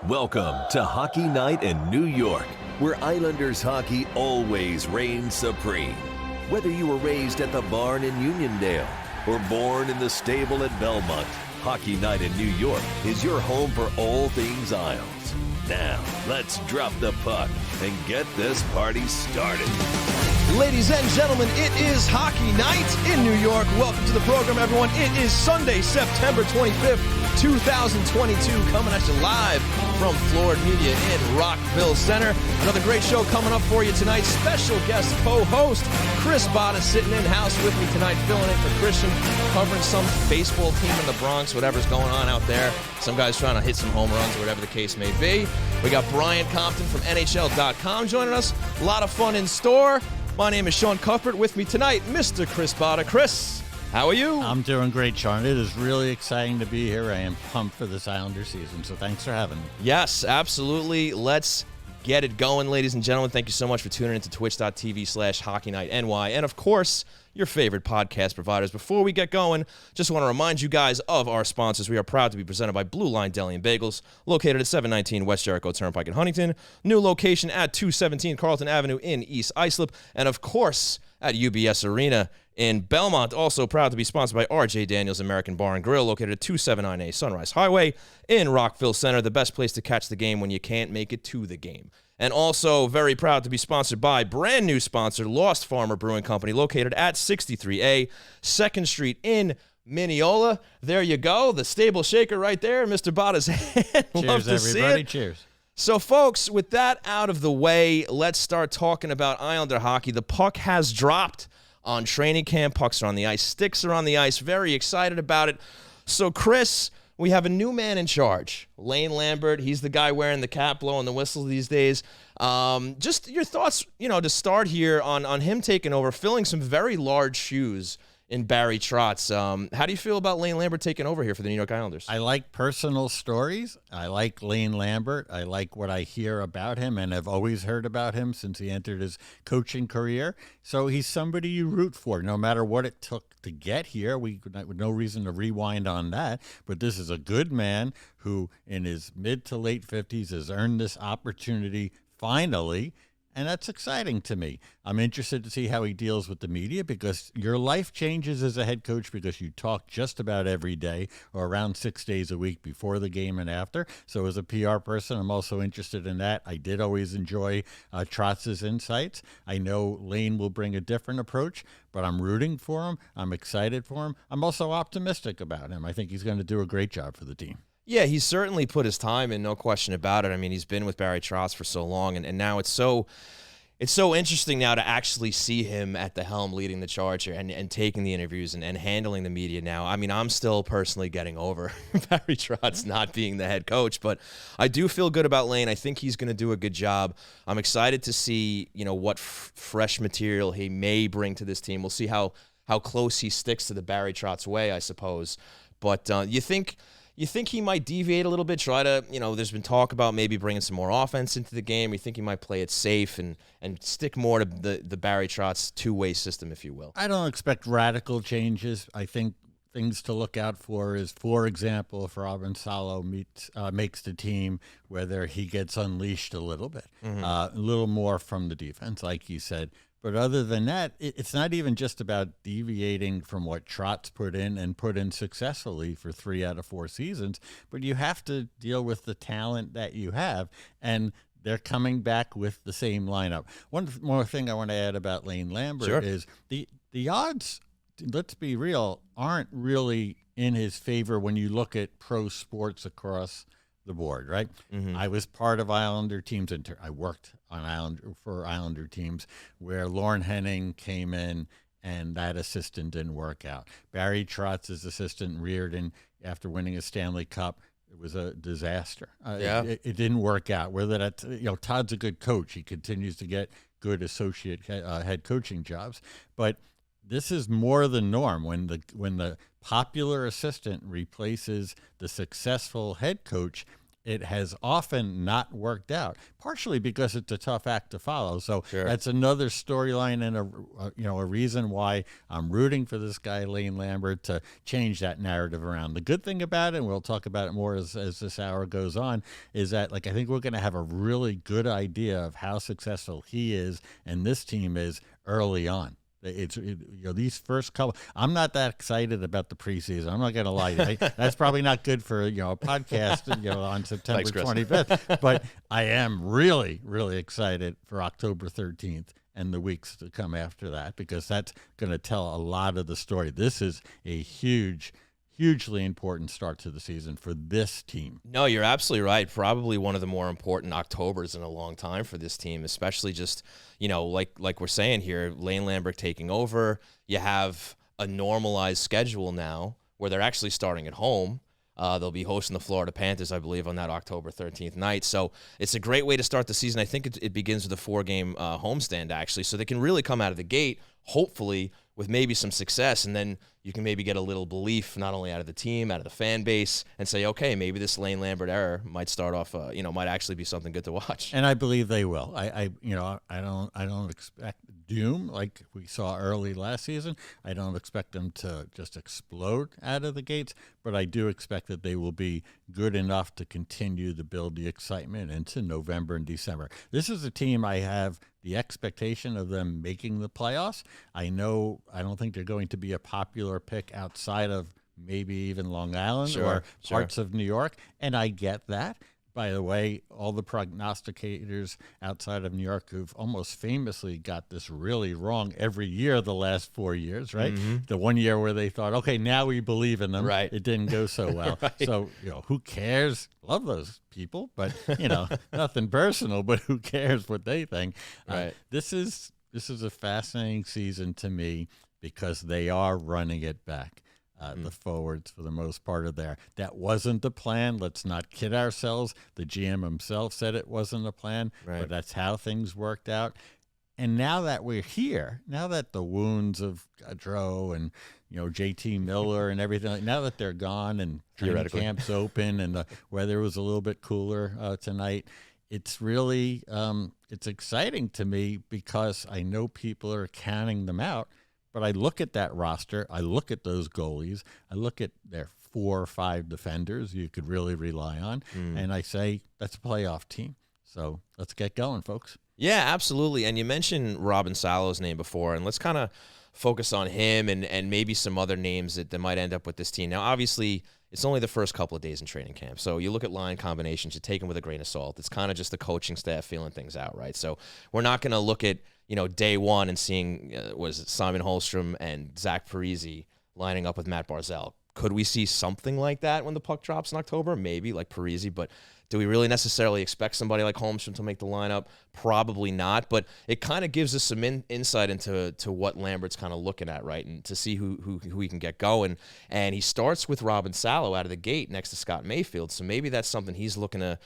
Welcome to Hockey Night in New York, where Islanders hockey always reigns supreme. Whether you were raised at the barn in Uniondale or born in the stable at Belmont, Hockey Night in New York is your home for all things Isles. Now, let's drop the puck and get this party started. Ladies and gentlemen, it is Hockey Night in New York. Welcome to the program, everyone. It is Sunday, September 25th, 2022, coming at you live from Florida Media in Rockville Center. Another great show coming up for you tonight. Special guest co-host Chris Botta sitting in-house with me tonight, filling in for Christian, covering some baseball team in the Bronx, whatever's going on out there. Some guys trying to hit some home runs or whatever the case may be. We got Brian Compton from NHL.com joining us. A lot of fun in store. My name is Sean Cuthbert. With me tonight, Mr. Chris Botta. Chris, how are you? I'm doing great, Sean. It is really exciting to be here. I am pumped for this Islander season, so thanks for having me. Yes, absolutely. Let's get it going, ladies and gentlemen. Thank you so much for tuning into twitch.tv/HockeyNightNY. And, of course, your favorite podcast providers. Before we get going, just want to remind you guys of our sponsors. We are proud to be presented by Blue Line Deli and Bagels, located at 719 West Jericho Turnpike in Huntington. New location at 217 Carlton Avenue in East Islip. And, of course, at UBS Arena in Belmont. Also proud to be sponsored by R.J. Daniels American Bar and Grill, located at 279A Sunrise Highway in Rockville Center, the best place to catch the game when you can't make it to the game. And also very proud to be sponsored by brand new sponsor, Lost Farmer Brewing Company, located at 63A 2nd Street in Mineola. There you go, the stable shaker right there, Mr. Botta's hand. Cheers, everybody. Cheers. So, folks, with that out of the way, let's start talking about Islander hockey. The puck has dropped on training camp. Pucks are on the ice. Sticks are on the ice. Very excited about it. So, Chris, we have a new man in charge, Lane Lambert. He's the guy wearing the cap, blowing the whistle these days. Just your thoughts, to start here on him taking over, filling some very large shoes in Barry Trotz. How do you feel about Lane Lambert taking over here for the New York Islanders? I like personal stories. I like Lane Lambert. I like what I hear about him, and I've always heard about him since he entered his coaching career. So he's somebody you root for, no matter what it took to get here. We no reason to rewind on that, but this is a good man who, in his mid to late 50s, has earned this opportunity finally. And that's exciting to me. I'm interested to see how he deals with the media, because your life changes as a head coach because you talk just about every day or around 6 days a week before the game and after. So as a PR person, I'm also interested in that. I did always enjoy Trotz's insights. I know Lane will bring a different approach, but I'm rooting for him. I'm excited for him. I'm also optimistic about him. I think he's going to do a great job for the team. Yeah, he's certainly put his time in, no question about it. I mean, he's been with Barry Trotz for so long, and now it's so interesting now to actually see him at the helm leading the charge here and taking the interviews and handling the media now. I mean, I'm still personally getting over Barry Trotz not being the head coach, but I do feel good about Lane. I think he's going to do a good job. I'm excited to see, what fresh material he may bring to this team. We'll see how close he sticks to the Barry Trotz way, I suppose. But you think he might deviate a little bit, try to, there's been talk about maybe bringing some more offense into the game. You think he might play it safe and stick more to the Barry Trotz two-way system, if you will? I don't expect radical changes. I think things to look out for is, for example, if Robin Salo makes the team, whether he gets unleashed a little bit, a little more from the defense, like you said. But other than that, it's not even just about deviating from what Trotz put in successfully for 3 out of 4 seasons, but you have to deal with the talent that you have, and they're coming back with the same lineup. One more thing I want to add about Lane Lambert is the odds, let's be real, aren't really in his favor when you look at pro sports across the board, right? I was part of Islander teams, and I worked on Islander teams where Lauren Henning came in and that assistant didn't work out. Barry Trotz's assistant, Reardon, after winning a Stanley Cup, it was a disaster. It didn't work out. Whether that's, Todd's a good coach. He continues to get good associate head coaching jobs, but this is more the norm when the popular assistant replaces the successful head coach. it has often not worked out, partially because it's a tough act to follow. So that's another storyline and a reason why I'm rooting for this guy, Lane Lambert, to change that narrative around. The good thing about it, and we'll talk about it more as this hour goes on, is that I think we're going to have a really good idea of how successful he is and this team is early on. These first couple, I'm not that excited about the preseason. I'm not going to lie. That's probably not good for a podcast on September 25th. But I am really, really excited for October 13th and the weeks to come after that, because that's going to tell a lot of the story. This is a hugely important start to the season for this team. No, you're absolutely right. Probably one of the more important Octobers in a long time for this team, especially just, like we're saying here, Lane Lambert taking over. You have a normalized schedule now where they're actually starting at home. They'll be hosting the Florida Panthers, I believe, on that October 13th night. So it's a great way to start the season. I think it begins with a 4-game homestand, actually, so they can really come out of the gate, hopefully, with maybe some success, and then you can maybe get a little belief not only out of the team, out of the fan base, and say, okay, maybe this Lane Lambert era might start off, might actually be something good to watch. And I believe they will. I don't expect doom like we saw early last season. I don't expect them to just explode out of the gates, but I do expect that they will be good enough to continue to build the excitement into November and December. This is a team I have the expectation of them making the playoffs. I don't think they're going to be a popular pick outside of maybe even Long Island or parts of New York, and I get that. By the way, all the prognosticators outside of New York who've almost famously got this really wrong every year the last 4 years, right? Mm-hmm. The one year where they thought, okay, now we believe in them. Right. It didn't go so well. Right. So, who cares? Love those people, but, nothing personal, but who cares what they think? Right. This is a fascinating season to me because they are running it back. The forwards, for the most part, are there. That wasn't the plan. Let's not kid ourselves. The GM himself said it wasn't the plan, but that's how things worked out. And now that we're here, now that the wounds of Gaudreau and JT Miller and everything, now that they're gone and training camp's open and the weather was a little bit cooler tonight, it's really it's exciting to me because I know people are counting them out. But I look at that roster, I look at those goalies, I look at their 4 or 5 defenders you could really rely on, and I say, that's a playoff team. So let's get going, folks. Yeah, absolutely. And you mentioned Robin Salo's name before, and let's kind of focus on him and maybe some other names that might end up with this team. Now, obviously, it's only the first couple of days in training camp. So you look at line combinations, you take them with a grain of salt. It's kind of just the coaching staff feeling things out, right? So we're not going to look at, day one and seeing, was it Simon Holmstrom and Zach Parise lining up with Matt Barzal. Could we see something like that when the puck drops in October? Maybe, like Parise, but do we really necessarily expect somebody like Holmstrom to make the lineup? Probably not, but it kind of gives us some insight into what Lambert's kind of looking at, right, and to see who he can get going. And he starts with Robin Salo out of the gate next to Scott Mayfield, so maybe that's something he's looking to,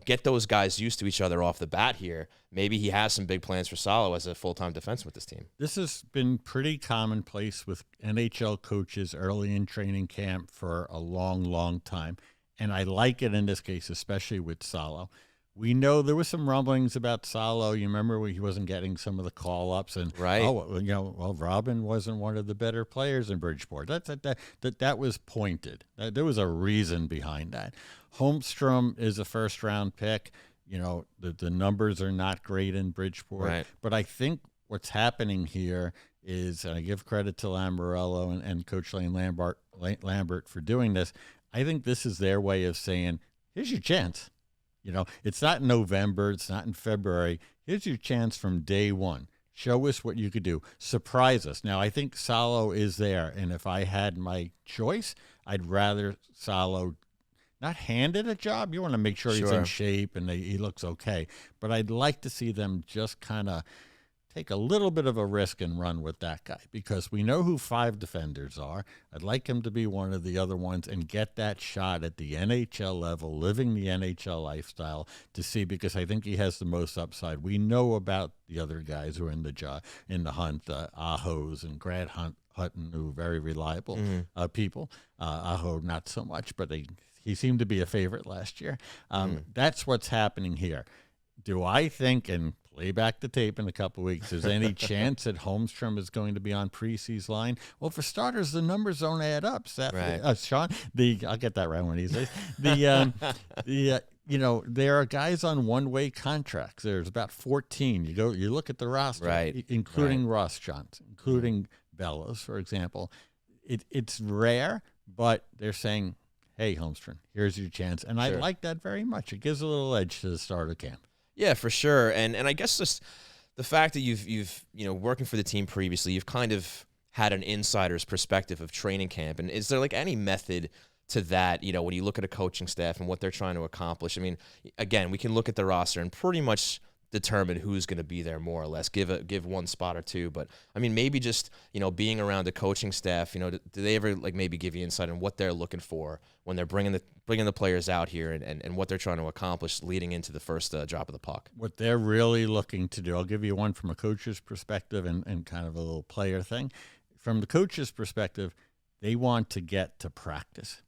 get those guys used to each other off the bat here. Maybe he has some big plans for Salo as a full-time defenseman with this team. This has been pretty commonplace with NHL coaches early in training camp for a long, long time. And I like it in this case, especially with Salo. We know there was some rumblings about Salo. You remember when he wasn't getting some of the call-ups, and Robin wasn't one of the better players in Bridgeport. That was pointed. There was a reason behind that. Holmstrom is a first-round pick. The numbers are not great in Bridgeport, but I think what's happening here is, and I give credit to Lamoriello and Coach Lane Lambert for doing this. I think this is their way of saying, here's your chance. It's not in November. It's not in February. Here's your chance from day one. Show us what you could do. Surprise us. Now, I think Salo is there, and if I had my choice, I'd rather Salo not hand it a job. You want to make sure he's in shape and he looks okay. But I'd like to see them just kind of take a little bit of a risk and run with that guy, because we know who 5 defenders are. I'd like him to be one of the other ones and get that shot at the NHL level, living the NHL lifestyle, to see, because I think he has the most upside. We know about the other guys who are in the hunt, Ahos and Grant Hutton, who are very reliable people. Aho, not so much, but he he seemed to be a favorite last year. That's what's happening here. Do I think, and play back the tape in a couple of weeks, there's any chance that Holmstrom is going to be on Preseason line? Well, for starters, the numbers don't add up. Sean, I'll get that right one of these days. There are guys on one-way contracts. There's about 14. You look at the roster, including Ross Johnson, including Bellows, for example. It's rare, but they're saying, hey, Holmstrom, here's your chance. And I like that very much. It gives a little edge to the start of camp. Yeah, for sure. And I guess just the fact that you've working for the team previously, you've kind of had an insider's perspective of training camp. And is there like any method to that, when you look at a coaching staff and what they're trying to accomplish? I mean, again, we can look at the roster and pretty much determine who's going to be there more or less, give one spot or two. But I mean, maybe just, being around the coaching staff, do they ever like maybe give you insight on what they're looking for when they're bringing the players out here and what they're trying to accomplish leading into the first drop of the puck? What they're really looking to do, I'll give you one from a coach's perspective and kind of a little player thing. From the coach's perspective, they want to get to practice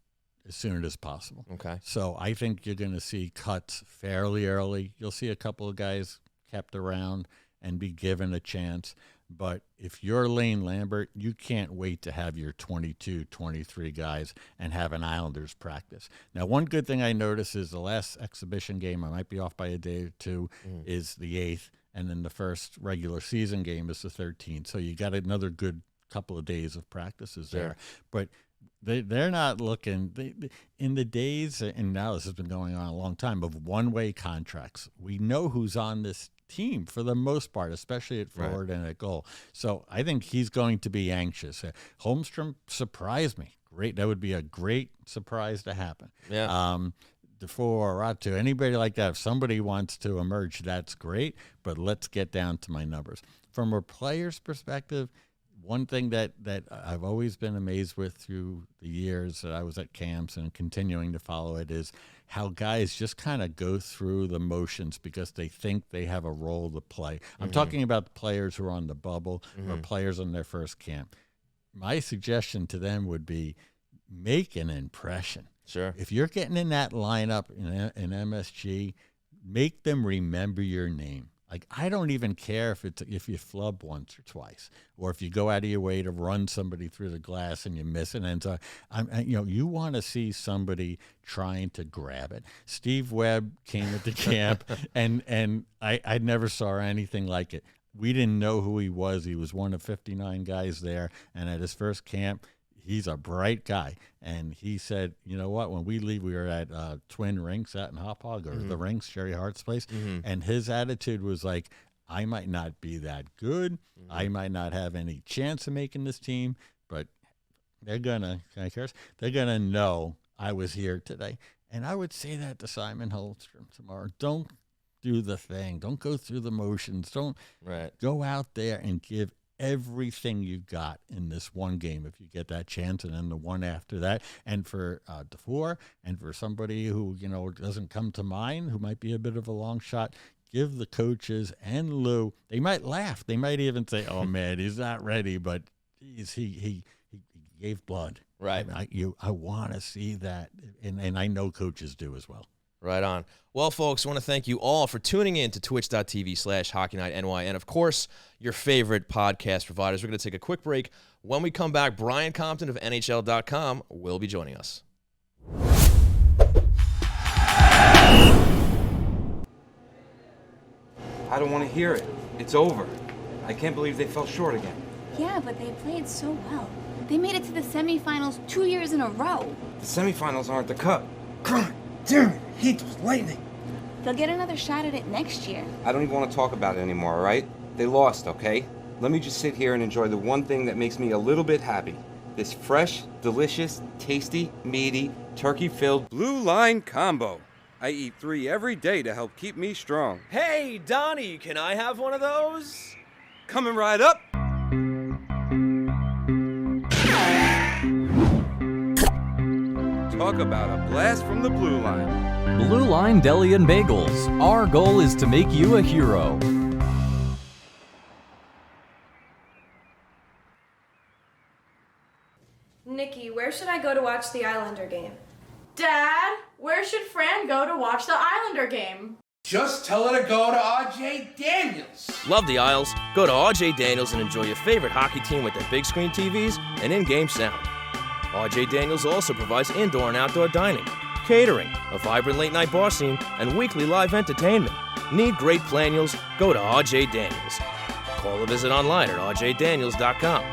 as soon as possible. Okay. So I think you're going to see cuts fairly early. You'll see a couple of guys kept around and be given a chance. But if you're Lane Lambert, you can't wait to have your 22, 23 guys and have an Islanders practice. Now, one good thing I noticed is the last exhibition game, I might be off by a day or two, is the 8th. And then the first regular season game is the 13th. So you got another good couple of days of practices there. But they're not looking in the days, and now this has been going on a long time, of one-way contracts. We know who's on this team for the most part, especially at forward and at goal. So I think he's going to be anxious. Holmstrom surprised me. Great. That would be a great surprise to happen. Yeah. For Ratu, anybody like that, if somebody wants to emerge, that's great. But let's get down to my numbers. From a player's perspective, one thing that I've always been amazed with through the years that I was at camps and continuing to follow it is how guys just kind of go through the motions because they think they have a role to play. I'm talking about the players who are on the bubble or players on their first camp. My suggestion to them would be make an impression. Sure. If you're getting in that lineup in MSG, make them remember your name. Like, I don't even care if you flub once or twice, or if you go out of your way to run somebody through the glass and you miss it. And so, you want to see somebody trying to grab it. Steve Webb came at the camp, and I never saw anything like it. We didn't know who he was. He was one of 59 guys there, and at his first camp, he's a bright guy. And he said, you know what, when we leave, we were at Twin Rinks out in Hop Hog, or the Rinks, Jerry Hart's place. And his attitude was like, I might not be that good. I might not have any chance of making this team, but they're going to, can I curse? They're going to know I was here today. And I would say that to Simon Holmstrom tomorrow. Don't do the thing. Don't go through the motions. Don't go out there and give everything you got in this one game if you get that chance, and then the one after that. And for DeFore, and for somebody who doesn't come to mind, who might be a bit of a long shot, give the coaches and Lou, they might laugh, they might even say, oh man, he's not ready, but geez, he gave blood. Right. I want to see that, and I know coaches do as well. Right on. Well, folks, I want to thank you all for tuning in to twitch.tv/HockeyNightNY, and, of course, your favorite podcast providers. We're going to take a quick break. When we come back, Brian Compton of NHL.com will be joining us. I don't want to hear it. It's over. I can't believe they fell short again. Yeah, but they played so well. They made it to the semifinals 2 years in a row. The semifinals aren't the cup. God damn it, I hate those Lightning. They'll get another shot at it next year. I don't even want to talk about it anymore, all right? They lost, okay? Let me just sit here and enjoy the one thing that makes me a little bit happy. This fresh, delicious, tasty, meaty, turkey-filled Blue Line combo. I eat 3 every day to help keep me strong. Hey, Donnie, can I have one of those? Coming right up. Talk about a blast from the Blue Line. Blue Line Deli and Bagels. Our goal is to make you a hero. Nikki, where should I go to watch the Islander game? Dad, where should Fran go to watch the Islander game? Just tell her to go to RJ Daniels. Love the Isles? Go to RJ Daniels and enjoy your favorite hockey team with their big screen TVs and in-game sound. RJ Daniels also provides indoor and outdoor dining, catering, a vibrant late-night bar scene, and weekly live entertainment. Need great planials? Go to RJ Daniels. Call or visit online at rjdaniels.com.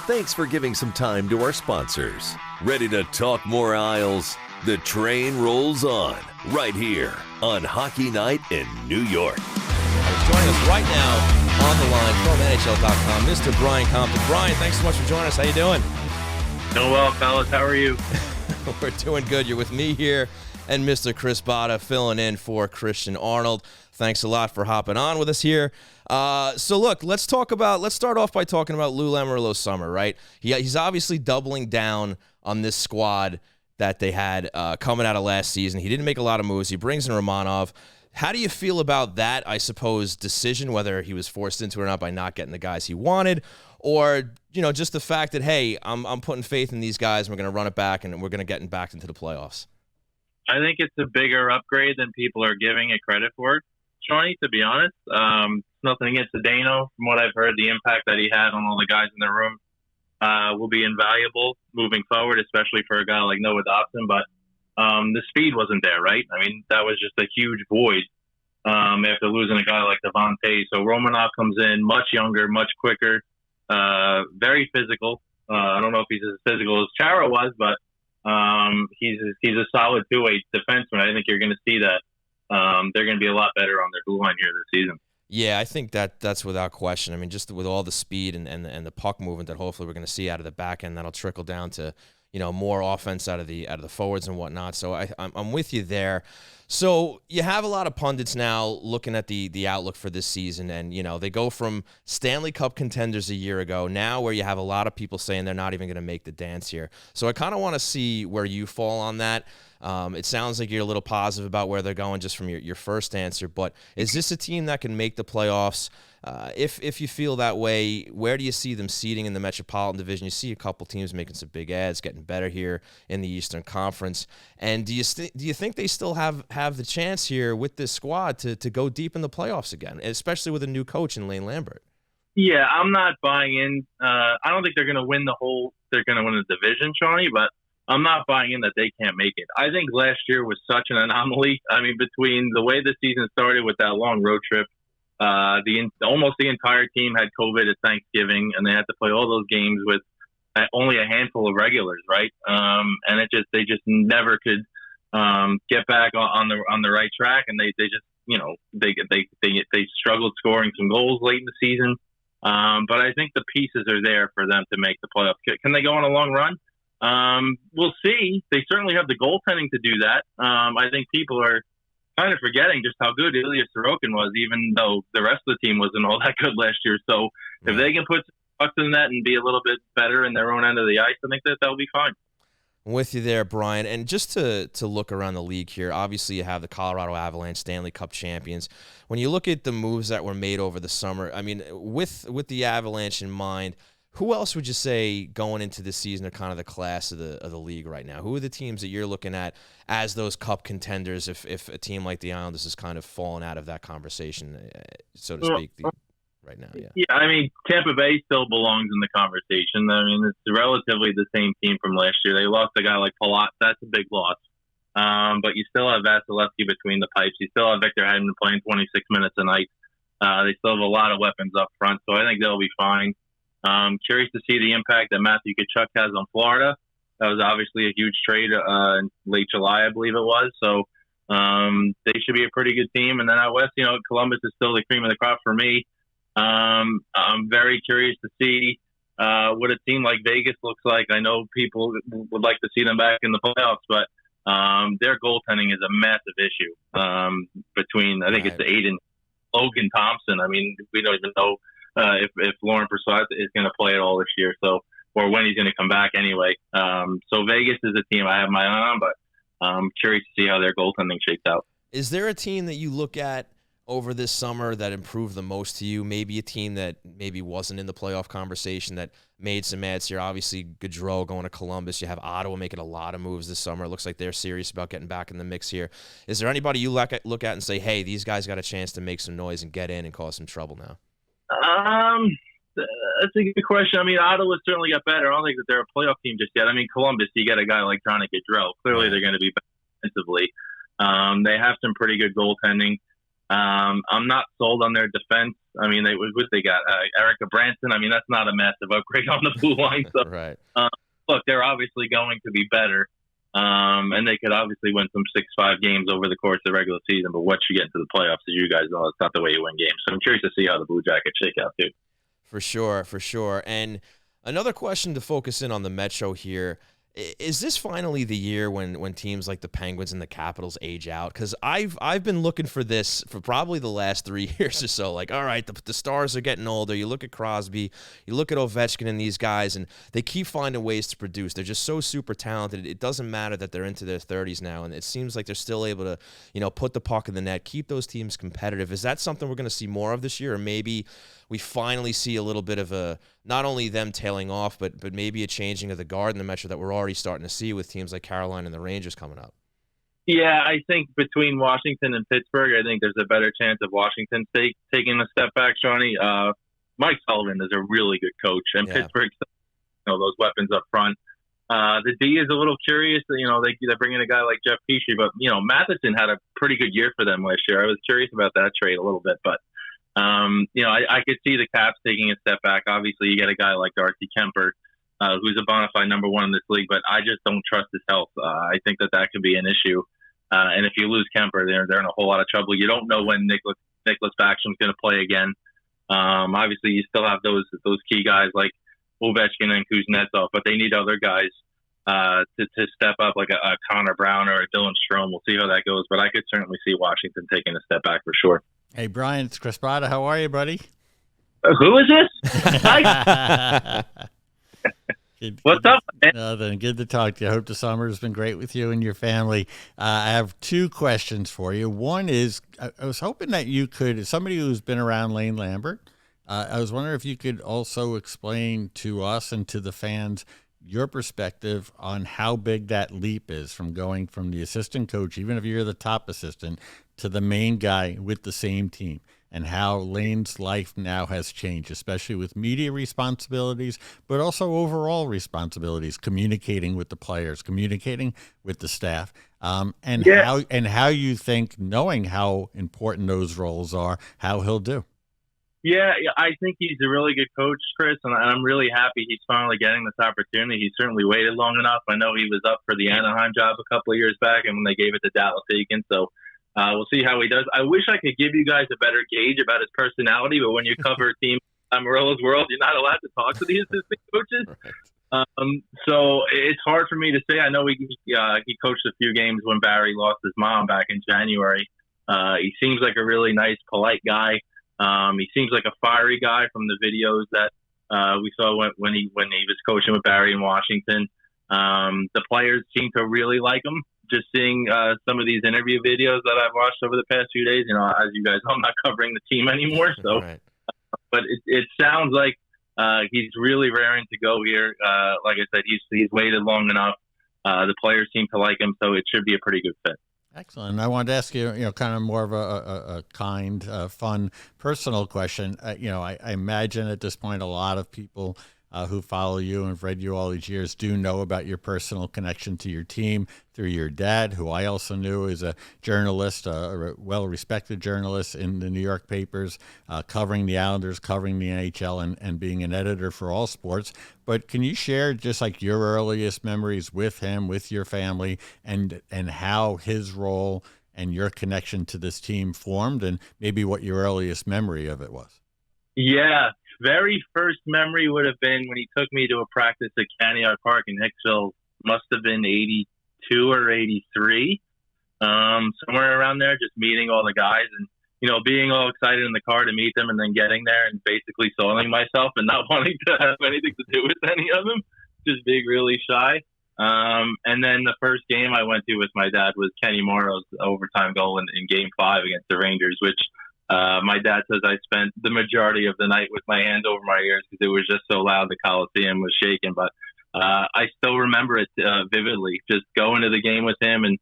Thanks for giving some time to our sponsors. Ready to talk more Isles? The train rolls on, right here on Hockey Night in New York. Joining us right now on the line from NHL.com, Mr. Brian Compton. Brian, thanks so much for joining us. How you doing? Doing well, fellas. How are you? We're doing good. You're with me here and Mr. Chris Botta filling in for Christian Arnold. Thanks a lot for hopping on with us here. So look, let's start off by talking about Lou Lamoriello's summer, right? He's obviously doubling down on this squad that they had coming out of last season. He didn't make a lot of moves. He brings in Romanov. How do you feel about that, I suppose, decision, whether he was forced into it or not by not getting the guys he wanted, or, just the fact that, hey, I'm putting faith in these guys, and we're going to run it back, and we're going to get back into the playoffs? I think it's a bigger upgrade than people are giving it credit for, Shawnee, to be honest. Nothing against Zdeno. From what I've heard, the impact that he had on all the guys in the room will be invaluable moving forward, especially for a guy like Noah Dobson. But the speed wasn't there, right? I mean, that was just a huge void after losing a guy like Devontae. So Romanov comes in much younger, much quicker, very physical. I don't know if he's as physical as Chara was, but he's a solid two-way defenseman. I think you're going to see that they're going to be a lot better on their blue line here this season. Yeah, I think that's without question. I mean, just with all the speed and the puck movement that hopefully we're going to see out of the back end, that'll trickle down to more offense out of the forwards and whatnot. So I'm with you there. So you have a lot of pundits now looking at the outlook for this season, and they go from Stanley Cup contenders a year ago now, where you have a lot of people saying they're not even going to make the dance here. So I kind of want to see where you fall on that. It sounds like you're a little positive about where they're going just from your first answer, but is this a team that can make the playoffs? If you feel that way, where do you see them seeding in the Metropolitan Division? You see a couple teams making some big ads, getting better here in the Eastern Conference. And do you think they still have the chance here with this squad to go deep in the playoffs again, especially with a new coach in Lane Lambert? Yeah, I'm not buying in. I don't think they're going to win they're going to win the division, Shawnee, but I'm not buying in that they can't make it. I think last year was such an anomaly. I mean, between the way the season started with that long road trip, almost the entire team had COVID at Thanksgiving, and they had to play all those games with only a handful of regulars, right? And they just never could get back on the right track, and they struggled scoring some goals late in the season. But I think the pieces are there for them to make the playoffs. Can they go on a long run? We'll see. They certainly have the goaltending to do that. I think people are kind of forgetting just how good Ilya Sorokin was, even though the rest of the team wasn't all that good last year. So if they can put pucks in the net and be a little bit better in their own end of the ice, I think that'll be fine. I'm with you there, Brian. And just to look around the league here, obviously you have the Colorado Avalanche, Stanley Cup champions. When you look at the moves that were made over the summer, I mean, with the Avalanche in mind, who else would you say going into this season are kind of the class of the league right now? Who are the teams that you're looking at as those cup contenders if a team like the Islanders has kind of fallen out of that conversation, so to speak, right now? Yeah, I mean, Tampa Bay still belongs in the conversation. I mean, it's relatively the same team from last year. They lost a guy like Palat. That's a big loss. But you still have Vasilevsky between the pipes. You still have Victor Hedman playing 26 minutes a night. They still have a lot of weapons up front, so I think they'll be fine. Curious to see the impact that Matthew Tkachuk has on Florida. That was obviously a huge trade in late July, I believe it was. So they should be a pretty good team. And then out west, Columbus is still the cream of the crop for me. I'm very curious to see what a team like Vegas looks like. I know people would like to see them back in the playoffs, but their goaltending is a massive issue between, I think it's Aiden, Logan Thompson. I mean, we don't even know if Lauren Persaud is going to play at all this year, or when he's going to come back anyway. So Vegas is a team I have my eye on, but I'm curious to see how their goaltending shakes out. Is there a team that you look at over this summer that improved the most to you? Maybe a team that maybe wasn't in the playoff conversation that made some ads here. Obviously, Gaudreau going to Columbus. You have Ottawa making a lot of moves this summer. It looks like they're serious about getting back in the mix here. Is there anybody you look at and say, hey, these guys got a chance to make some noise and get in and cause some trouble now? That's a good question. I mean, Ottawa certainly got better. I don't think that they're a playoff team just yet. I mean, Columbus, you get a guy like Johnny Gaudreau. Clearly, they're going to be better defensively. They have some pretty good goaltending. I'm not sold on their defense. I mean, they got Erica Branson. I mean, that's not a massive upgrade on the blue line. So, right. Look, they're obviously going to be better. And they could obviously win some 6-5 games over the course of the regular season. But once you get into the playoffs, as you guys know, it's not the way you win games. So I'm curious to see how the Blue Jackets shake out, too. For sure. And another question to focus in on the Metro here. Is this finally the year when teams like the Penguins and the Capitals age out? Because I've been looking for this for probably the last 3 years or so. Like, all right, the stars are getting older. You look at Crosby, you look at Ovechkin and these guys, and they keep finding ways to produce. They're just so super talented. It doesn't matter that they're into their 30s now, and it seems like they're still able to, put the puck in the net, keep those teams competitive. Is that something we're going to see more of this year, or maybe we finally see a little bit of a not only them tailing off, but maybe a changing of the guard in the Metro that we're already starting to see with teams like Carolina and the Rangers coming up? Yeah, I think between Washington and Pittsburgh, I think there's a better chance of Washington taking a step back, Shawnee. Mike Sullivan is a really good coach, and Pittsburgh, those weapons up front. The D is a little curious. They're bringing a guy like Jeff Petrie, but, Matheson had a pretty good year for them last year. I was curious about that trade a little bit, but I could see the Caps taking a step back. Obviously, you get a guy like Darcy Kemper, who's a bona fide number one in this league, but I just don't trust his health. I think that could be an issue. And if you lose Kemper, they're in a whole lot of trouble. You don't know when Nicholas Backstrom's going to play again. Obviously, you still have those key guys like Ovechkin and Kuznetsov, but they need other guys to step up, like a Connor Brown or a Dylan Strome. We'll see how that goes, but I could certainly see Washington taking a step back for sure. Hey, Brian, it's Chris Botta. How are you, buddy? Who is this? What's up, man? Nothing. Good to talk to you. I hope the summer has been great with you and your family. I have two questions for you. One is, I was hoping that you could, as somebody who's been around Lane Lambert, I was wondering if you could also explain to us and to the fans your perspective on how big that leap is from going from the assistant coach, even if you're the top assistant, to the main guy with the same team, and how Lane's life now has changed, especially with media responsibilities, but also overall responsibilities, communicating with the players, communicating with the staff, and how you think, knowing how important those roles are, how he'll do. Yeah, I think he's a really good coach, Chris, and I'm really happy he's finally getting this opportunity. He certainly waited long enough. I know he was up for the Anaheim job a couple of years back, and when they gave it to Dallas Eakins, so we'll see how he does. I wish I could give you guys a better gauge about his personality, but when you cover a team Amarillo's World, you're not allowed to talk to the assistant coaches. Right. So it's hard for me to say. I know he coached a few games when Barry lost his mom back in January. He seems like a really nice, polite guy. He seems like a fiery guy from the videos that we saw when he was coaching with Barry in Washington. The players seem to really like him. Just seeing some of these interview videos that I've watched over the past few days, as you guys know, I'm not covering the team anymore. So, right. But it sounds like he's really raring to go here. Like I said, he's waited long enough. The players seem to like him, so it should be a pretty good fit. Excellent. I wanted to ask you, kind of more of a kind, fun, personal question. I imagine at this point a lot of people who follow you and have read you all these years do know about your personal connection to your team through your dad, who I also knew is a journalist, a well-respected journalist in the New York papers, covering the Islanders, covering the NHL, and being an editor for all sports. But can you share just like your earliest memories with him, with your family, and how his role and your connection to this team formed, and maybe what your earliest memory of it was? Yeah. Very first memory would have been when he took me to a practice at Caniar Park in Hicksville. Must have been 82 or 83, somewhere around there, just meeting all the guys and, being all excited in the car to meet them, and then getting there and basically soiling myself and not wanting to have anything to do with any of them, just being really shy. And then the first game I went to with my dad was Kenny Morrow's overtime goal in Game 5 against the Rangers, which My dad says I spent the majority of the night with my hand over my ears because it was just so loud. The Coliseum was shaking, but I still remember it vividly. Just going to the game with him and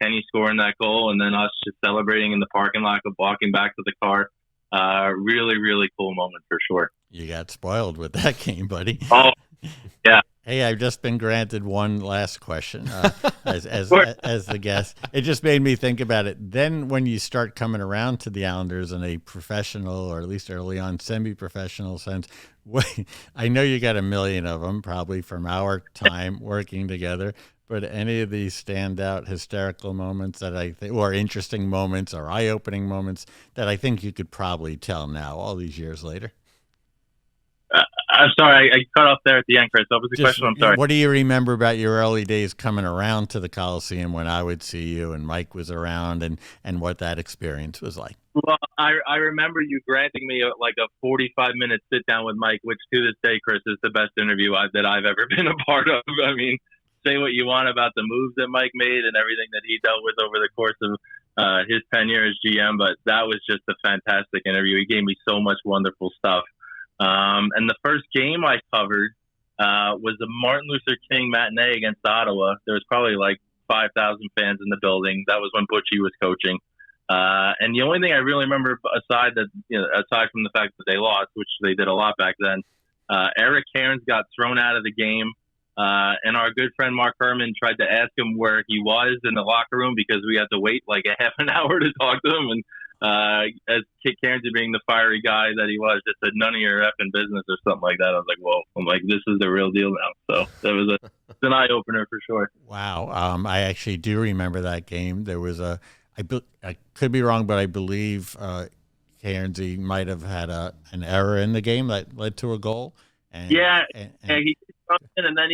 Kenny scoring that goal, and then us just celebrating in the parking lot, walking back to the car. Really, really cool moment for sure. You got spoiled with that game, buddy. Oh, yeah. Hey, I've just been granted one last question as the guest. It just made me think about it. Then when you start coming around to the Islanders in a professional, or at least early on semi-professional sense, I know you got a million of them probably from our time working together, but any of these standout hysterical moments that I think, or interesting moments or eye-opening moments that I think you could probably tell now all these years later? I'm sorry, I cut off there at the end, Chris. What was the question? I'm sorry. What do you remember about your early days coming around to the Coliseum when I would see you and Mike was around, and what that experience was like? Well, I remember you granting me like a 45-minute sit-down with Mike, which to this day, Chris, is the best interview that I've ever been a part of. I mean, say what you want about the moves that Mike made and everything that he dealt with over the course of his tenure as GM, but that was just a fantastic interview. He gave me so much wonderful stuff. And the first game I covered was the Martin Luther King matinee against Ottawa. There was probably like 5,000 fans in the building. That was when Butchie was coaching. And the only thing I really remember aside from the fact that they lost, which they did a lot back then, Eric Cairns got thrown out of the game. And our good friend Mark Herman tried to ask him where he was in the locker room because we had to wait like a half an hour to talk to him. And as Kit Cairns being the fiery guy that he was, just said, "None of your effing business," or something like that. I was like, whoa, I'm like, this is the real deal now. So that was it's an eye opener for sure. Wow. I actually do remember that game. There was I could be wrong, but I believe Cairns might have had an error in the game that led to a goal. And he did something, and then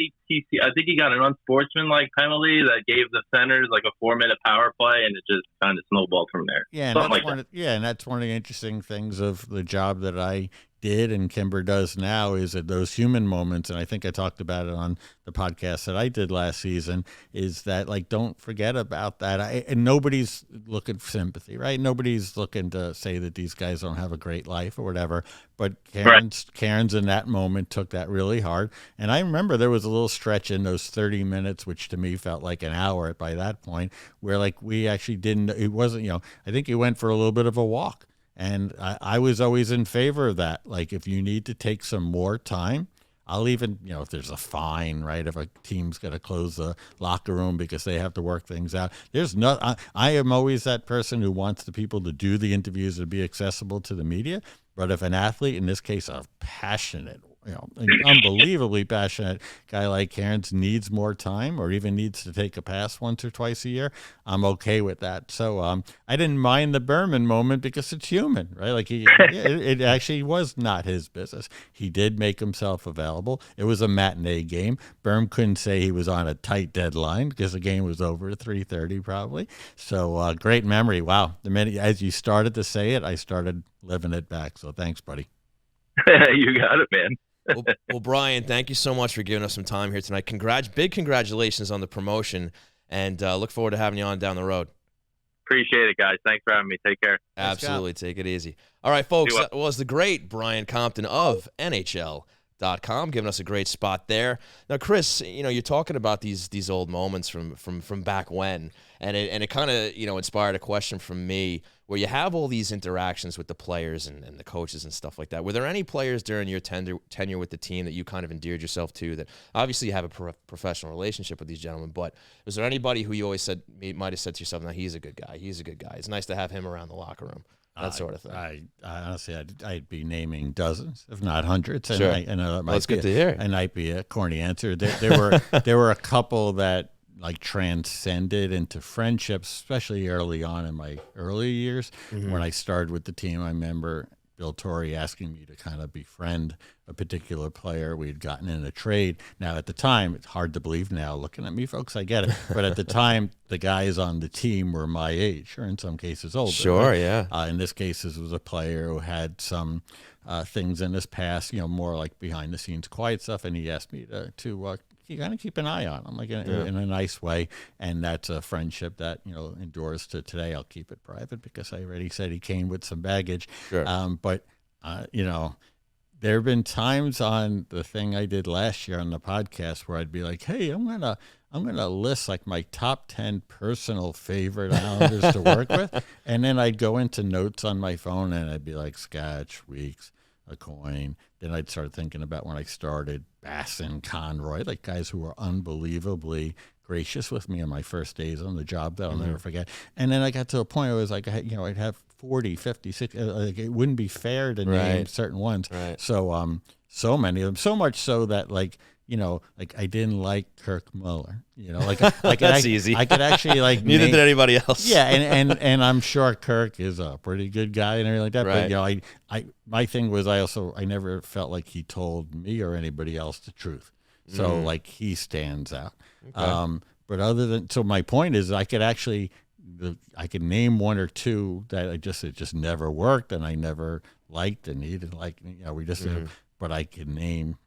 I think he got an unsportsmanlike penalty that gave the Senators like a 4-minute power play, and it just kind of snowballed from there. Yeah, and that's one of the interesting things of the job that I did and Kimber does now, is that those human moments, and I think I talked about it on the podcast that I did last season, is that, like, don't forget about that. And nobody's looking for sympathy, right? Nobody's looking to say that these guys don't have a great life or whatever. But Cairns in that moment took that really hard. And I remember there was a little stretch in those 30 minutes, which to me felt like an hour by that point, where like we actually it wasn't, I think he went for a little bit of a walk. And I was always in favor of that. Like, if you need to take some more time, I'll even, if there's a fine, right, if a team's going to close the locker room because they have to work things out. I am always that person who wants the people to do the interviews and be accessible to the media. But if an athlete, in this case, a passionate, an unbelievably passionate guy like Cairns needs more time, or even needs to take a pass once or twice a year, I'm okay with that. So I didn't mind the Berman moment because it's human, right? Like it actually was not his business. He did make himself available. It was a matinee game. Berm couldn't say he was on a tight deadline because the game was over at 3:30 probably. So great memory. Wow. The minute as you started to say it, I started living it back. So thanks, buddy. You got it, man. Well, Brian, thank you so much for giving us some time here tonight. Big congratulations on the promotion, and look forward to having you on down the road. Appreciate it, guys. Thanks for having me. Take care. Absolutely. Take it easy. All right, folks, that was the great Brian Compton of NHL.com, giving us a great spot there. Now, Chris, you're talking about these old moments from back when, and it kind of inspired a question from me, where you have all these interactions with the players and the coaches and stuff like that. Were there any players during your tenure with the team that you kind of endeared yourself to, that obviously you have a professional relationship with these gentlemen, but was there anybody who you always might have said to yourself, "No, he's a good guy. He's a good guy. It's nice to have him around the locker room." That sort of thing. I honestly, I'd be naming dozens, if not hundreds. And sure. That's good to hear. And might be a corny answer. There were a couple that like transcended into friendships, especially early on in my early years. Mm-hmm. When I started with the team, I remember Bill Torrey asking me to kind of befriend a particular player. We had gotten in a trade. Now, at the time, it's hard to believe now, looking at me, folks, I get it. But at the time, the guys on the team were my age, or in some cases older. Sure, right? Yeah. In this case, this was a player who had some things in his past, more like behind-the-scenes quiet stuff, and he asked me to you gotta keep an eye on him, like in a nice way. And that's a friendship that endures to today. I'll keep it private because I already said he came with some baggage. Sure. But there have been times on the thing I did last year on the podcast where I'd be like, hey, I'm gonna list like my top 10 personal favorite Islanders to work with, and then I'd go into notes on my phone and I'd be like Scotch, Weeks, a coin. Then I'd start thinking about when I started Bassin, Conroy, like guys who were unbelievably gracious with me on my first days on the job that I'll never forget. And then I got to a point where it was like, I'd have 40, 50, 60, like it wouldn't be fair to name certain ones. Right. So, so many of them, so much so that like I didn't like Kirk Muller. That's easy. I could actually like neither did anybody else. Yeah, and I'm sure Kirk is a pretty good guy and everything like that. Right. But my thing was I never felt like he told me or anybody else the truth. So like he stands out. Okay. But other than my point is I could name one or two that it just never worked and I never liked and he didn't like. We just but I could name.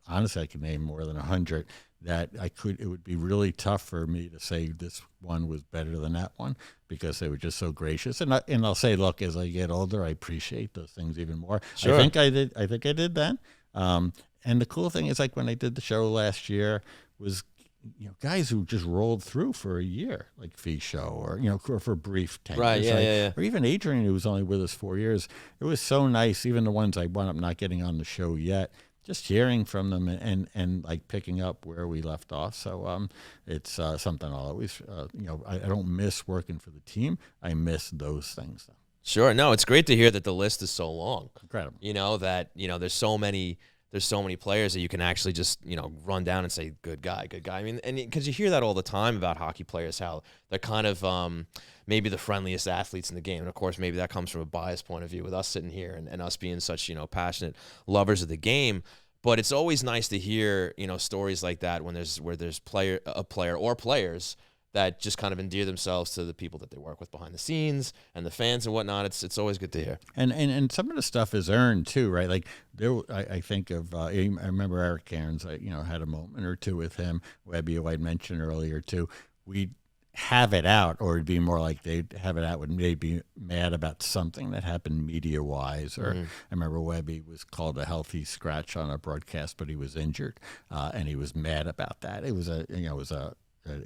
Honestly, I could name more than 100 that it would be really tough for me to say this one was better than that one because they were just so gracious. And I'll say, look, as I get older, I appreciate those things even more. Sure. I think I did then. And the cool thing is like when I did the show last year was, guys who just rolled through for a year, like Fisho or, for brief tenures. Right, yeah. Or even Adrian, who was only with us 4 years. It was so nice, even the ones I wound up not getting on the show yet, just hearing from them and like picking up where we left off. So it's something I'll always, I don't miss working for the team. I miss those things, though. Sure. No, it's great to hear that the list is so long. Incredible. There's so many players that you can actually just, run down and say, good guy. I mean, and because you hear that all the time about hockey players, how they're kind of maybe the friendliest athletes in the game. And of course, maybe that comes from a biased point of view with us sitting here and us being such, passionate lovers of the game. But it's always nice to hear, stories like that where there's a player or players that just kind of endear themselves to the people that they work with behind the scenes and the fans and whatnot. It's always good to hear. And some of the stuff is earned too, right? Like I think of I remember Eric Cairns. I had a moment or two with him. Webby, who I'd mentioned earlier too. We'd have it out, or it'd be more like they'd have it out when they'd be mad about something that happened media-wise. Or I remember Webby was called a healthy scratch on a broadcast, but he was injured, and he was mad about that. It was an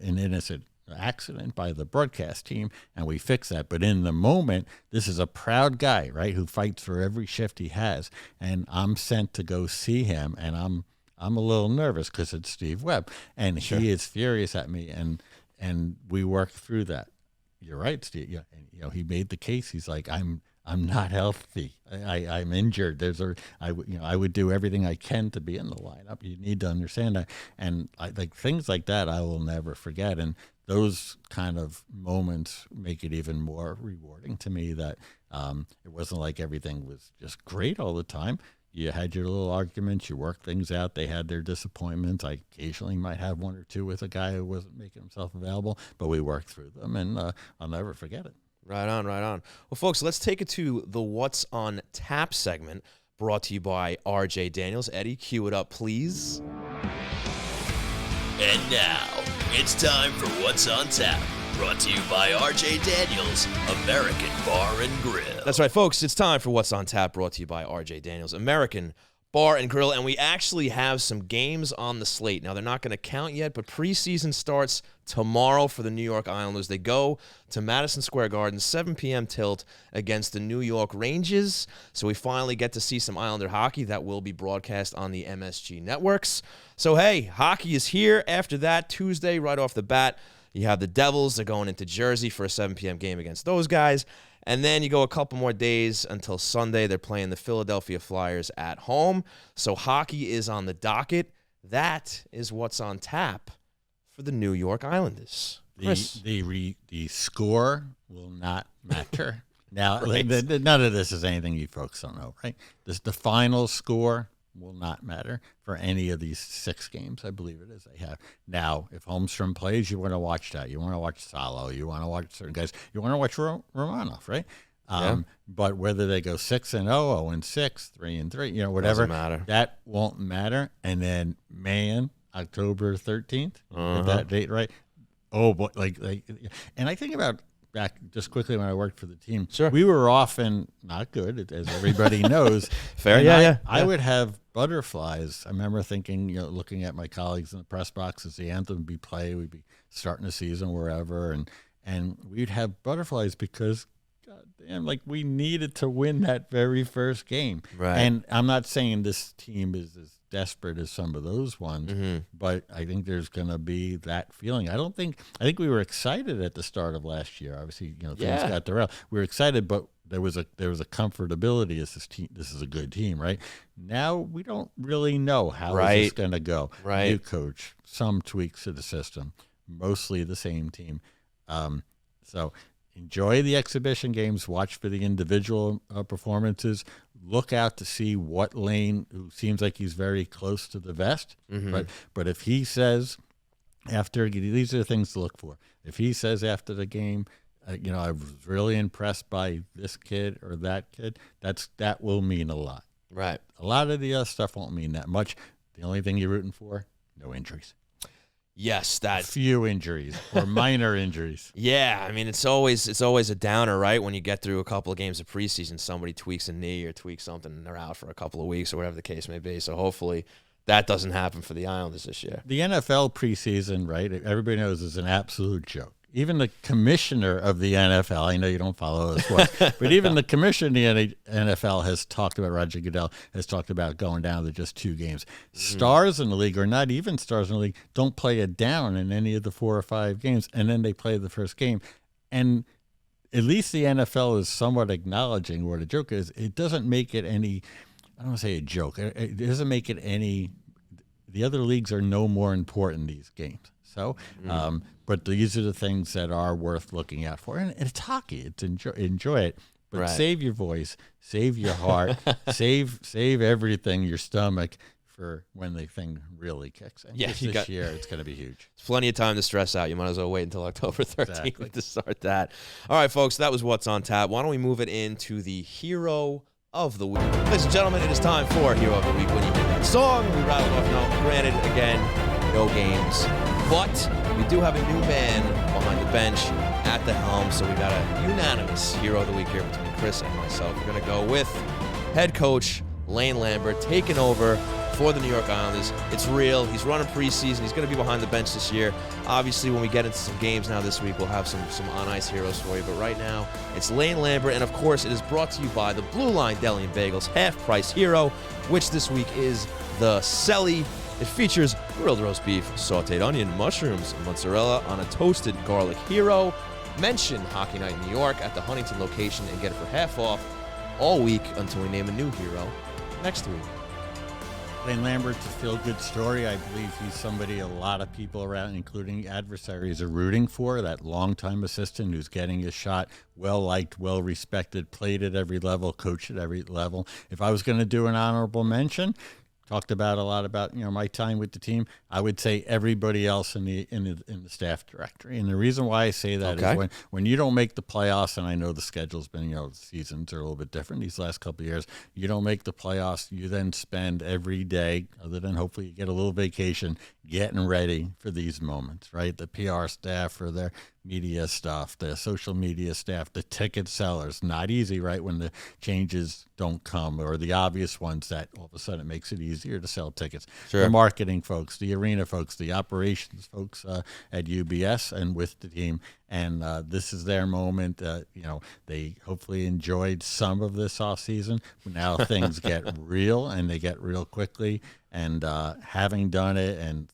innocent accident by the broadcast team, and we fixed that. But in the moment, this is a proud guy, right, who fights for every shift he has, and I'm sent to go see him, and I'm a little nervous because it's Steve Webb, and he is furious at me, and we worked through that. You're right, Steve. Yeah, and, he made the case. He's like, I'm not healthy. I'm injured. I would do everything I can to be in the lineup. You need to understand that. And like things like that, I will never forget. And those kind of moments make it even more rewarding to me that it wasn't like everything was just great all the time. You had your little arguments, you worked things out. They had their disappointments. I occasionally might have one or two with a guy who wasn't making himself available, but we worked through them, and I'll never forget it. Right on. Well, folks, let's take it to the What's on Tap segment, brought to you by RJ Daniels. Eddie, cue it up, please. And now, it's time for What's on Tap, brought to you by RJ Daniels, American Bar and Grill. That's right, folks. It's time for What's on Tap, brought to you by RJ Daniels, American Bar and Grill. And we actually have some games on the slate. Now, they're not going to count yet, but preseason starts tomorrow for the New York Islanders. They go to Madison Square Garden, 7 p.m. tilt against the New York Rangers. So we finally get to see some Islander hockey that will be broadcast on the MSG networks. So, hey, hockey is here. After that, Tuesday, right off the bat, you have the Devils. They're going into Jersey for a 7 p.m. game against those guys. And then you go a couple more days until Sunday. They're playing the Philadelphia Flyers at home. So hockey is on the docket. That is what's on tap for the New York Islanders. The score will not matter. Now, none of this is anything you folks don't know, right? The final score will not matter for any of these 6 games, I believe it is they have. Now, if Holmstrom plays, you want to watch that. You want to watch Salo. You want to watch certain guys. You want to watch Romanov, right? But whether they go 6-0, 0-6, 3-3, whatever, doesn't matter. That won't matter. And then, man, October 13th. Is that date right? Oh, boy, and I think about back just quickly when I worked for the team. Sure. We were often not good, as everybody knows. Fair, I would have butterflies. I remember thinking, looking at my colleagues in the press box as the anthem would be played, we'd be starting the season wherever, and we'd have butterflies because, goddamn, we needed to win that very first game. Right. And I'm not saying this team is as desperate as some of those ones, but I think there's going to be that feeling. I think we were excited at the start of last year. Obviously, things got derailed. We were excited, but there was a comfortability as this team. This is a good team, right? Now we don't really know how it's going to go. Right. New coach, some tweaks to the system, mostly the same team. So enjoy the exhibition games. Watch for the individual performances. Look out to see what Lane, who seems like he's very close to the vest, but if he says after, these are the things to look for. If he says after the game, I was really impressed by this kid or that kid, that will mean a lot. Right. A lot of the other stuff won't mean that much. The only thing you're rooting for, no injuries. Yes, that few injuries or minor injuries. Yeah, I mean it's always a downer, right? When you get through a couple of games of preseason, somebody tweaks a knee or tweaks something, and they're out for a couple of weeks or whatever the case may be. So hopefully that doesn't happen for the Islanders this year. The NFL preseason, right? Everybody knows is an absolute joke. Even the commissioner of the NFL, I know you don't follow this one, but even the commissioner of the NFL has talked about, Roger Goodell has talked about going down to just 2 games. Stars in the league, or not even stars in the league, don't play it down in any of the 4 or 5 games, and then they play the first game. And at least the NFL is somewhat acknowledging what a joke is. It doesn't make it any, I don't want to say a joke, it doesn't make it any, the other leagues are no more important, these games. So, but these are the things that are worth looking out for. And it's hockey. It's enjoy it. But save your voice, save your heart, save everything, your stomach, for when the thing really kicks in. Yeah, this year it's going to be huge. There's plenty of time to stress out. You might as well wait until October 13th to start that. All right, folks, that was What's on Tap. Why don't we move it into the Hero of the Week? Ladies and gentlemen, it is time for Hero of the Week. When you hear that song, we rattle off. Now, granted, again, no games, but we do have a new man behind the bench at the helm, so we got a unanimous Hero of the Week here between Chris and myself. We're going to go with head coach Lane Lambert taking over for the New York Islanders. It's real. He's running preseason. He's going to be behind the bench this year. Obviously, when we get into some games now this week, we'll have some on-ice heroes for you. But right now, it's Lane Lambert. And, of course, it is brought to you by the Blue Line Deli and Bagels half-price hero, which this week is the Seany. It features grilled roast beef, sauteed onion, mushrooms, and mozzarella on a toasted garlic hero. Mention Hockey Night in New York at the Huntington location and get it for half off all week until we name a new hero next week. Lane Lambert's a feel-good story. I believe he's somebody a lot of people around, including adversaries, are rooting for, that longtime assistant who's getting his shot, well-liked, well-respected, played at every level, coached at every level. If I was going to do an honorable mention, talked about a lot about my time with the team, I would say everybody else in the staff directory. And the reason why I say that is when you don't make the playoffs, and I know the schedule's been, the seasons are a little bit different these last couple of years, you don't make the playoffs, you then spend every day, other than hopefully you get a little vacation, getting ready for these moments, right? The PR staff for their media stuff, the social media staff, the ticket sellers. Not easy, right, when the changes don't come, or the obvious ones that all of a sudden it makes it easier to sell tickets. Sure. The marketing folks, the arena folks, the operations folks at UBS and with the team. And this is their moment. They hopefully enjoyed some of this off season. Now things get real, and they get real quickly. And having done it, and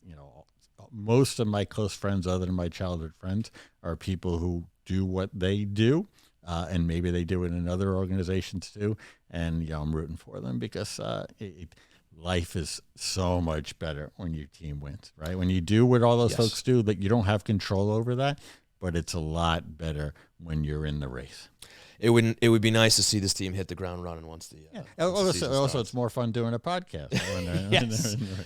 most of my close friends, other than my childhood friends, are people who do what they do, and maybe they do it in other organizations too. And I'm rooting for them because life is so much better when your team wins, right? When you do what all those folks do, that you don't have control over that, but it's a lot better when you're in the race. It would be nice to see this team hit the ground running once the also it's more fun doing a podcast.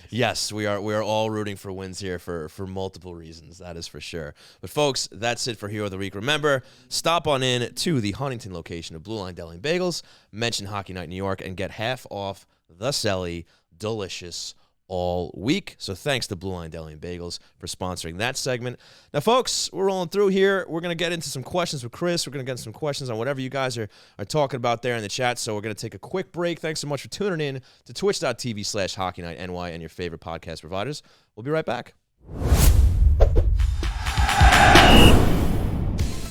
Yes, we are all rooting for wins here for multiple reasons. That is for sure. But folks, that's it for Hero of the Week. Remember, stop on in to the Huntington location of Blue Line Deli and Bagels. Mention Hockey Night in New York and get half off the Seany delicious all week. So thanks to Blue Line Deli and Bagels for sponsoring that segment. Now, folks, we're rolling through here. We're going to get into some questions with Chris. We're going to get into some questions on whatever you guys are talking about there in the chat. So we're going to take a quick break. Thanks so much for tuning in to twitch.tv/HockeyNightNY and your favorite podcast providers. We'll be right back.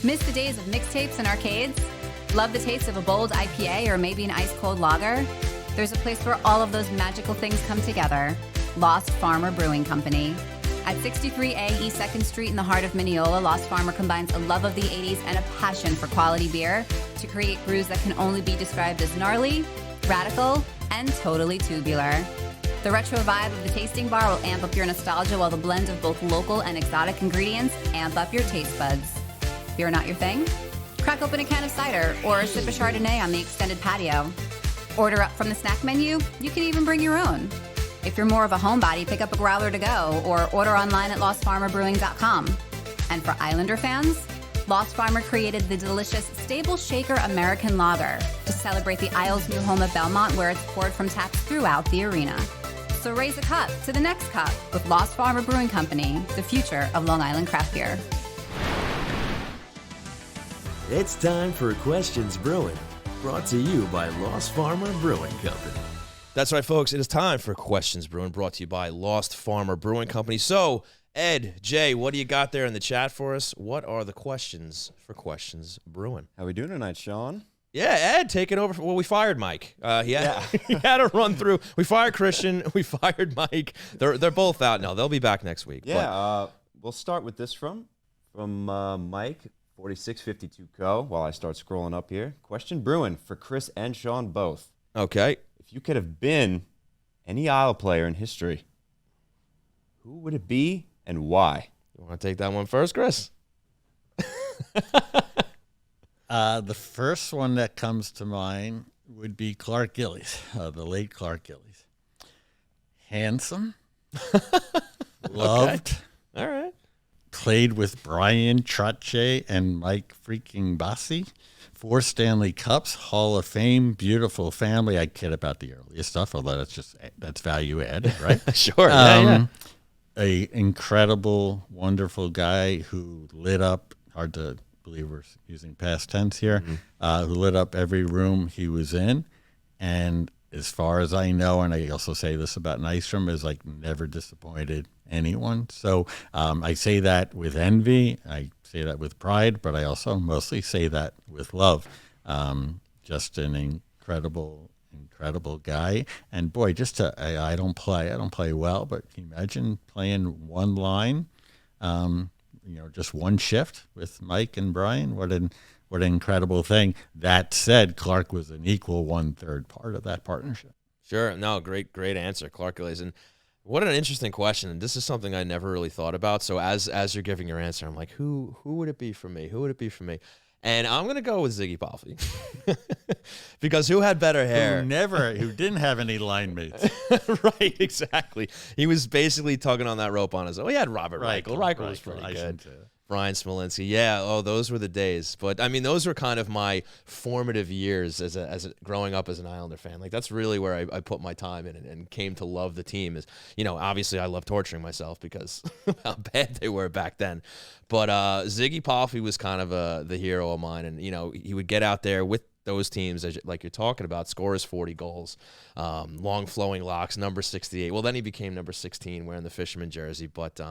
Miss the days of mixtapes and arcades? Love the taste of a bold IPA or maybe an ice-cold lager? There's a place where all of those magical things come together. Lost Farmer Brewing Company. At 63A East 2nd Street in the heart of Mineola, Lost Farmer combines a love of the 80s and a passion for quality beer to create brews that can only be described as gnarly, radical, and totally tubular. The retro vibe of the tasting bar will amp up your nostalgia while the blend of both local and exotic ingredients amp up your taste buds. Beer not your thing? Crack open a can of cider or a sip of Chardonnay on the extended patio. Order up from the snack menu. You can even bring your own. If you're more of a homebody, pick up a growler to go or order online at lostfarmerbrewing.com. And for Islander fans, Lost Farmer created the delicious Stable Shaker American Lager to celebrate the Isles' new home of Belmont, where it's poured from taps throughout the arena. So raise a cup to the next cup with Lost Farmer Brewing Company, the future of Long Island craft beer. It's time for Questions Brewing, brought to you by Lost Farmer Brewing Company. That's right, folks. It is time for Questions Brewing, brought to you by Lost Farmer Brewing Company. So, Ed, Jay, what do you got there in the chat for us? What are the questions for Questions Brewing? How we doing tonight, Sean? Yeah, Ed taking over. Well, we fired Mike. He had to run through. We fired Christian. We fired Mike. They're both out now. They'll be back next week. Yeah, we'll start with this from Mike, 4652 Co. While I start scrolling up here. Question Brewing for Chris and Sean both. Okay. If you could have been any Isle player in history, who would it be and why? You want to take that one first, Chris? The first one that comes to mind would be Clark Gillies, the late Clark Gillies. Handsome, loved. Okay. All right. Played with Brian Trottier and Mike freaking Bassi. 4 Stanley Cups, Hall of Fame, beautiful family. I kid about the earlier stuff, although that's value added, right? Sure. Yeah. A incredible, wonderful guy who lit up, hard to believe we're using past tense here, who lit up every room he was in. And as far as I know, and I also say this about Nystrom, is like never disappointed anyone. So I say that with envy. I say that with pride, but I also mostly say that with love. Just an incredible guy. And boy, I don't play well, but can you imagine playing one line, just one shift with Mike and Brian? What an incredible thing. That said, Clark was an equal 1/3 part of that partnership. Sure. No, great answer, Clark Gillies. And what an interesting question. And this is something I never really thought about. So as you're giving your answer, I'm like, who would it be for me? Who would it be for me? And I'm going to go with Ziggy Palffy. Because who had better hair? Who didn't have any line mates. Right, exactly. He was basically tugging on that rope on his own. He had Robert Reichel. Reichel was pretty good. Brian Smolinski. Yeah, those were the days. But, I mean, those were kind of my formative years as growing up as an Islander fan. Like, that's really where I put my time in and came to love the team. Obviously I love torturing myself because of how bad they were back then. But Ziggy Palffy was kind of the hero of mine. And, he would get out there with those teams, like you're talking about, score his 40 goals, long flowing locks, number 68. Well, then he became number 16 wearing the Fisherman jersey. But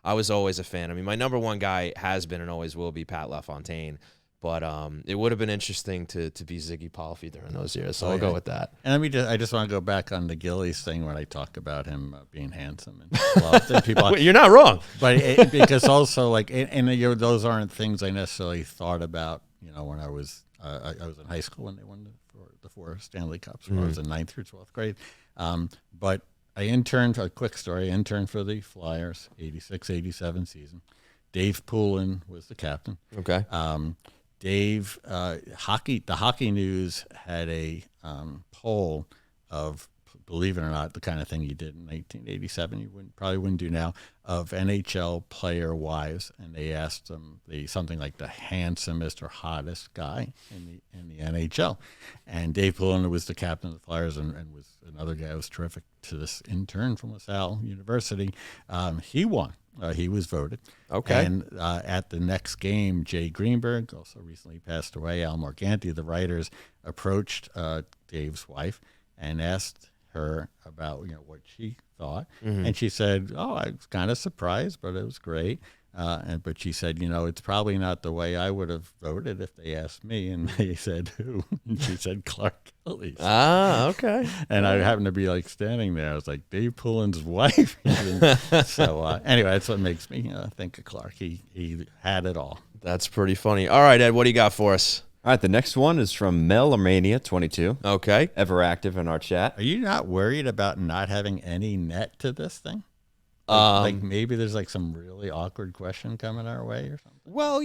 I was always a fan. I mean, my number one guy has been and always will be Pat LaFontaine. But it would have been interesting to be Ziggy Palffy during those years. So I'll go with that. And I just want to go back on the Gillies thing when I talk about him being handsome and loved. And people, you're not wrong. But because also those aren't things I necessarily thought about. When I was in high school when they won the 4 Stanley Cups. When I was in 9th through 12th grade. But I interned, a quick story, for the Flyers, 86-87 season. Dave Poulin was the captain. Okay. Dave, the Hockey News had a poll of believe it or not, the kind of thing he did in 1987 you probably wouldn't do now, of NHL player wives, and they asked him something like the handsomest or hottest guy in the NHL, and Dave Polona was the captain of the Flyers, and was another guy who was terrific to this intern from LaSalle University. He won. He was voted. Okay. And at the next game, Jay Greenberg, also recently passed away, Al Morganti, the writers, approached Dave's wife and asked her about what she thought. And she said, "Oh, I was kind of surprised, but it was great." But she said, "It's probably not the way I would have voted if they asked me." And they said, "Who?" And she said, "Clark Kelly." Okay. And I happened to be standing there. I was like, Dave Pullen's wife. So anyway, that's what makes me think of Clark. He had it all. That's pretty funny. All right, Ed, what do you got for us? All right, the next one is from Mel Armania, 22. Okay. Ever active in our chat. Are you not worried about not having any net to this thing? Maybe there's some really awkward question coming our way or something. Well,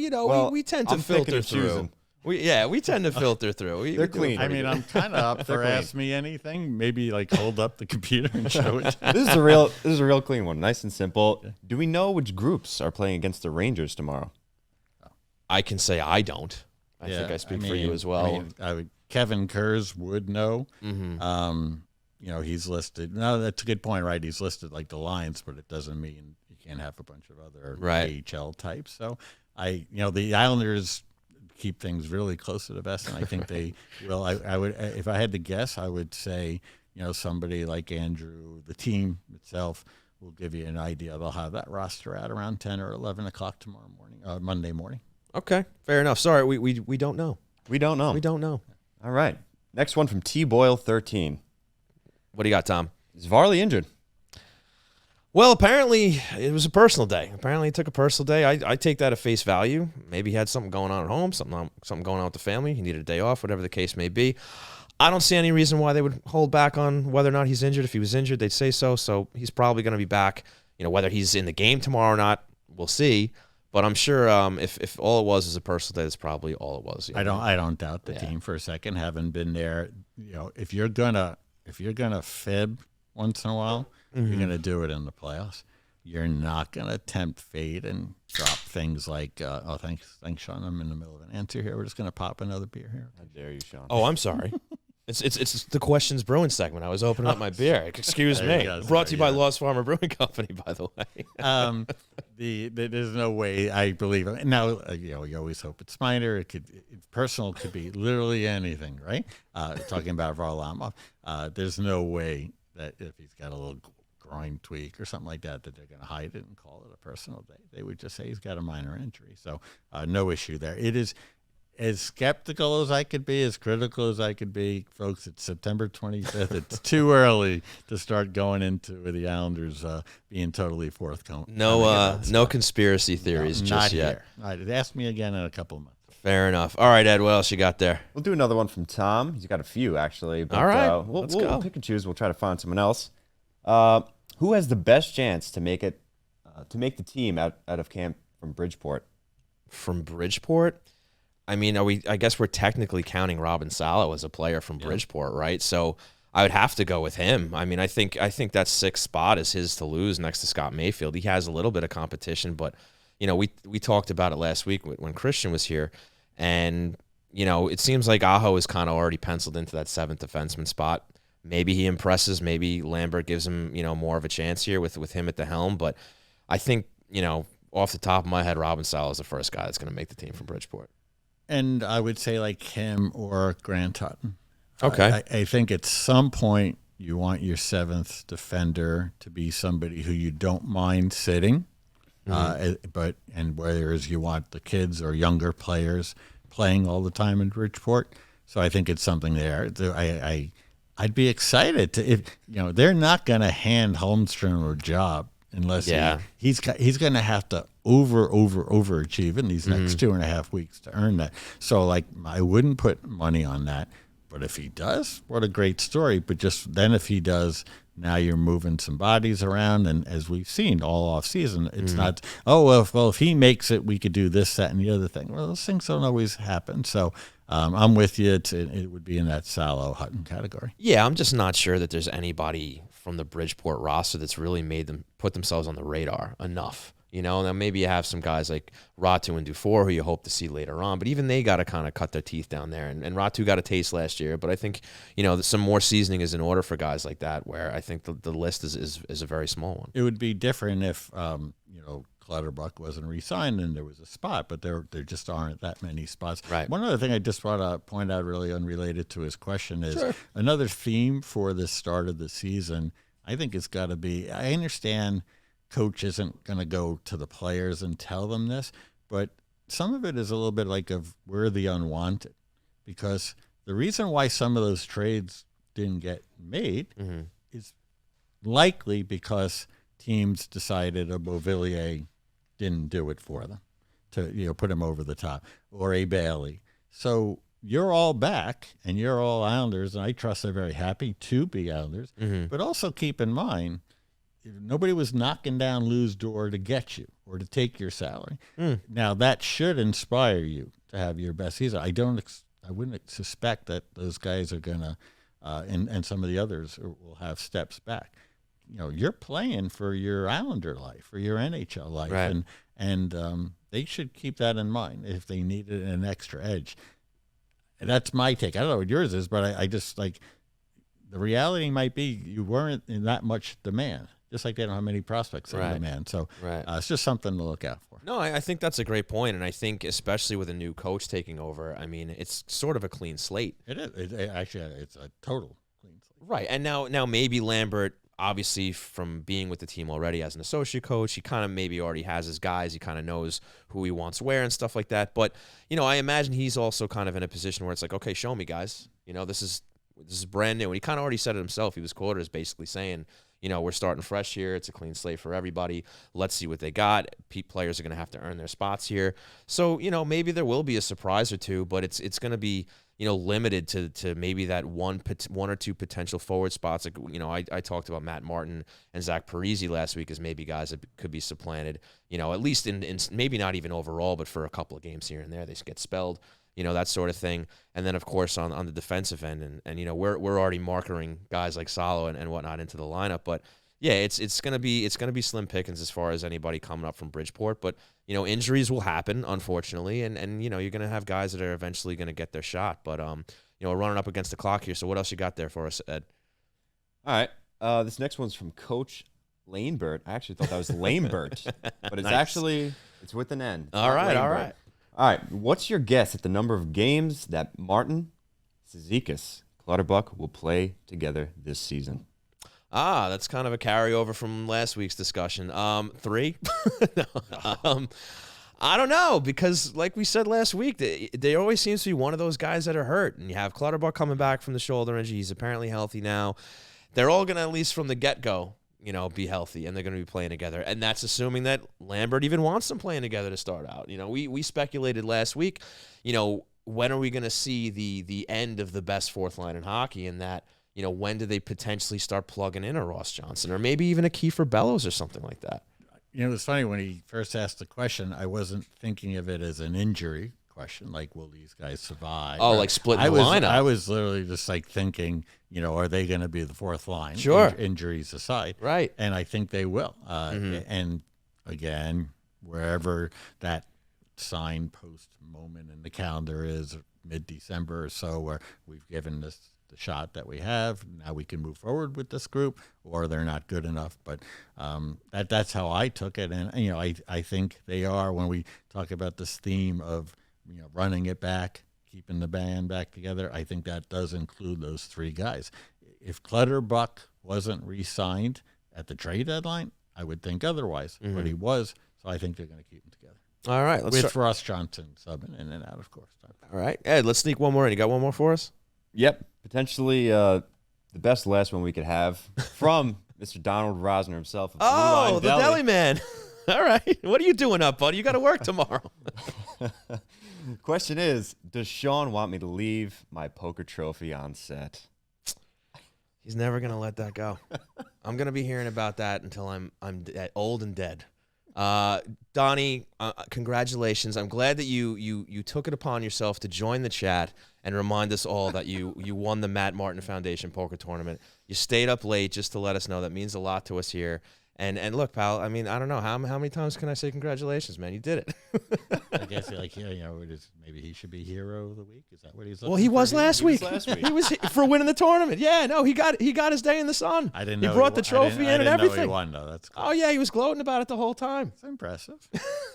we tend to filter through. We tend to filter through. They're clean. I mean, I'm kind of up for Ask Me Anything. Maybe hold up the computer and show it. This is a real clean one. Nice and simple. Do we know which groups are playing against the Rangers tomorrow? I can say I don't. I think I speak for you as well. Kevin Kurz would know. He's listed. No, that's a good point, right? He's listed the lines, but it doesn't mean you can't have a bunch of other AHL types. So the Islanders keep things really close to the vest, and I think they will. I would, if I had to guess, I would say somebody like Andrew, the team itself will give you an idea. They'll have that roster at around 10 or 11 o'clock tomorrow morning, Monday morning. Okay, fair enough. Sorry, we don't know. We don't know. We don't know. All right. Next one from T Boyle 13. What do you got, Tom? Is Varley injured? Well, apparently it was a personal day. Apparently he took a personal day. I take that at face value. Maybe he had something going on at home, something going on with the family. He needed a day off, whatever the case may be. I don't see any reason why they would hold back on whether or not he's injured. If he was injured, they'd say so. So he's probably going to be back. Whether he's in the game tomorrow or not, we'll see. But I'm sure if all it was a personal day, that's probably all it was. I don't doubt the team for a second. Having been there, if you're gonna fib once in a while, you're gonna do it in the playoffs. You're not gonna tempt fate and drop things like, thanks, Sean. I'm in the middle of an answer here. We're just gonna pop another beer here. How dare you, Sean? Oh, I'm sorry. It's the Questions Brewing segment. I was opening up my beer. Excuse me. Brought to you by Lost Farmer Brewing Company, by the way. There's no way I believe it. Now, you always hope it's minor. Personal could be literally anything, right? Talking about Varlamov. There's no way that if he's got a little groin tweak or something like that they're going to hide it and call it a personal day. They would just say he's got a minor injury. So no issue there. It is as skeptical as I could be, as critical as I could be. Folks, it's September 25th. It's too early to start going into the Islanders being totally forthcoming. No conspiracy theories just yet. Here. All right, ask me again in a couple of months. Fair enough. All right, Ed, what else you got there? We'll do another one from Tom. He's got a few, actually. But, all right, let's go. We'll pick and choose. We'll try to find someone else. Who has the best chance to make it, to make the team out of camp from Bridgeport? From Bridgeport? I mean, I guess we're technically counting Robin Salo as a player from Bridgeport, right? So I would have to go with him. I mean, I think that sixth spot is his to lose next to Scott Mayfield. He has a little bit of competition, but we talked about it last week when Christian was here, and it seems like Aho is kind of already penciled into that seventh defenseman spot. Maybe he impresses. Maybe Lambert gives him more of a chance here with him at the helm. But I think off the top of my head, Robin Salo is the first guy that's going to make the team from Bridgeport. And I would say like him or Grant Hutton. Okay. I think at some point you want your seventh defender to be somebody who you don't mind sitting, whereas you want the kids or younger players playing all the time in Bridgeport. So I think it's something there. I'd be excited if they're not going to hand Holmstrom a job unless he's going to have to overachieve in these next 2.5 weeks to earn that. So I wouldn't put money on that, but if he does, what a great story. But just then, if he does, now you're moving some bodies around, and as we've seen all off season, it's not if he makes it, we could do this, that, and the other thing. Well, those things don't always happen. So I'm with you. It would be in that Salo Hutton category. Yeah, I'm just not sure that there's anybody from the Bridgeport roster that's really made them put themselves on the radar enough. Now maybe you have some guys like Ratu and Dufour who you hope to see later on, but even they got to kind of cut their teeth down there. And Ratu got a taste last year, but I think, some more seasoning is in order for guys like that, where I think the list is a very small one. It would be different if, Clutterbuck wasn't re-signed and there was a spot, but there just aren't that many spots. Right. One other thing I just want to point out, really unrelated to his question, is another theme for the start of the season. I think it's got to be. I understand coach isn't going to go to the players and tell them this, but some of it is a little bit like we're the unwanted, because the reason why some of those trades didn't get made is likely because teams decided a Beauvillier didn't do it for them to put him over the top, or a Bailey. So you're all back and you're all Islanders, and I trust they're very happy to be Islanders. But also keep in mind, nobody was knocking down Lou's door to get you or to take your salary. Now that should inspire you to have your best season. I wouldn't suspect that those guys are gonna, and some of the others will have steps back. You're playing for your Islander life, for your NHL life, right. and they should keep that in mind if they needed an extra edge. And that's my take. I don't know what yours is, but I just like the reality might be you weren't in that much demand, just like they don't have many prospects in demand. So it's just something to look out for. No, I think that's a great point, and I think especially with a new coach taking over, I mean, it's sort of a clean slate. It is. It's a total clean slate. Right, and now maybe Lambert, obviously from being with the team already as an associate coach, he kind of maybe already has his guys. He kind of knows who he wants where and stuff like that. But, I imagine he's also kind of in a position where it's like, okay, show me, guys. This is brand new. And he kind of already said it himself. He was quoted as basically saying, we're starting fresh here. It's a clean slate for everybody. Let's see what they got. Players are going to have to earn their spots here. So, maybe there will be a surprise or two, but it's going to be, limited to maybe that one or two potential forward spots. Like, I talked about Matt Martin and Zach Parise last week as maybe guys that could be supplanted, at least in maybe not even overall, but for a couple of games here and there, they get spelled, that sort of thing. And then, of course, on the defensive end, and we're already marking guys like Salo and whatnot into the lineup. But, yeah, it's gonna be slim pickings as far as anybody coming up from Bridgeport. But, injuries will happen, unfortunately, and you're going to have guys that are eventually going to get their shot. But, we're running up against the clock here. So what else you got there for us, Ed? All right. This next one's from Coach Lanebert. I actually thought that was Lambert, but it's it's with an N. All right. All right, what's your guess at the number of games that Martin, Cizikas, Clutterbuck will play together this season? That's kind of a carryover from last week's discussion. 3? No. I don't know, because like we said last week, there always seems to be one of those guys that are hurt. And you have Clutterbuck coming back from the shoulder injury. He's apparently healthy now. They're all going to, at least from the get-go, be healthy, and they're going to be playing together. And that's assuming that Lambert even wants them playing together to start out. We speculated last week, when are we going to see the end of the best fourth line in hockey, and that, when do they potentially start plugging in a Ross Johnson or maybe even a Kiefer Bellows or something like that? It's funny, when he first asked the question, I wasn't thinking of it as an injury question, like, will these guys survive? Oh, like splitting the lineup. I was literally just like thinking, are they going to be the fourth line? Sure. Injuries aside. Right. And I think they will. And again, wherever that signpost moment in the calendar is, mid-December or so, where we've given this the shot that we have, now we can move forward with this group, or they're not good enough. But that's how I took it. And, I think they are, when we talk about this theme of, running it back, keeping the band back together, I think that does include those 3 guys. If Clutterbuck wasn't re-signed at the trade deadline, I would think otherwise, but he was, so I think they're going to keep them together. All right. With Ross Johnson subbing in and out, of course. All right. Ed, let's sneak one more in. You got one more for us? Yep. Potentially the best last one we could have from Mr. Donald Rosner himself. Oh, the Deli man. All right. What are you doing up, buddy? You got to work tomorrow. Question is, does Sean want me to leave my poker trophy on set? He's never going to let that go. I'm going to be hearing about that until I'm old and dead. Donnie, congratulations. I'm glad that you took it upon yourself to join the chat and remind us all that you won the Matt Martin Foundation poker tournament. You stayed up late just to let us know. That means a lot to us here. And look, pal, I mean, I don't know. How many times can I say congratulations, man? You did it. I guess, maybe he should be hero of the week. Is that what he's looking for? Well, he was last week. He was for winning the tournament. Yeah, no, he got his day in the sun. I didn't know he brought the trophy in and everything. Know he won, though. That's cool. Oh, yeah, he was gloating about it the whole time. That's impressive.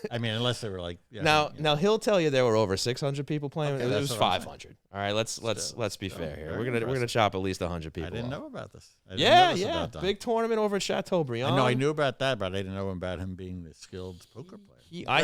I mean, unless they were like... Now he'll tell you there were over 600 people playing. Okay, it was 500. All right, let's be fair here. We're gonna chop at least 100 people. I didn't know about this. Yeah. Big tournament over at Chateaubriand. I knew about that, but I didn't know about him being the skilled poker player. I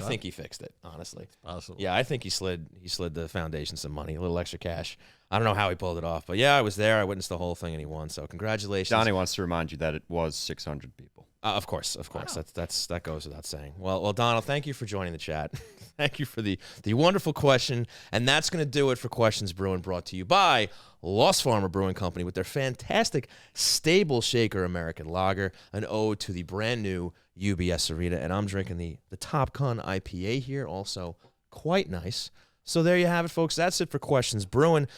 think he fixed it, honestly. It's possible. Yeah, I think he slid the foundation some money, a little extra cash. I don't know how he pulled it off, but yeah, I was there. I witnessed the whole thing, and he won. So congratulations. Donnie wants to remind you that it was 600 people. Of course. Wow. That goes without saying. Well, Donald, thank you for joining the chat. Thank you for the wonderful question, and that's going to do it for Questions Brewing, brought to you by Lost Farmer Brewing Company with their fantastic Stable Shaker American Lager, an ode to the brand new UBS Arena, and I'm drinking the Top Gun IPA here, also quite nice. So there you have it, folks. That's it for Questions Brewing,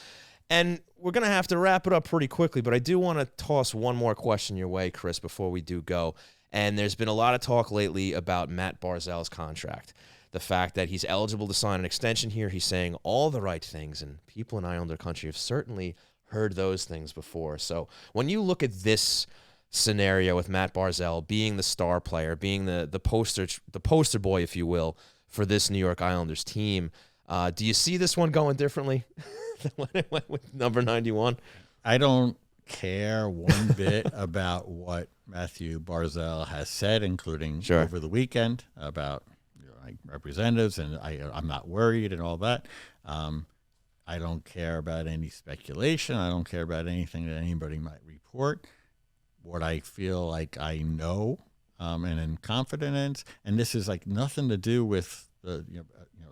and we're going to have to wrap it up pretty quickly, but I do want to toss one more question your way, Chris, before we do go. And there's been a lot of talk lately about Matt Barzal's contract. The fact that he's eligible to sign an extension here, he's saying all the right things, and people in Islander country have certainly heard those things before. So when you look at this scenario with Matt Barzal being the star player, being the poster boy, if you will, for this New York Islanders team, do you see this one going differently than when it went with number 91? I don't care one bit about what Matthew Barzal has said, including over the weekend about representatives, and I'm not worried and all that. I don't care about any speculation. I don't care about anything that anybody might report. What I feel like I know and in confidence, and this is like nothing to do with the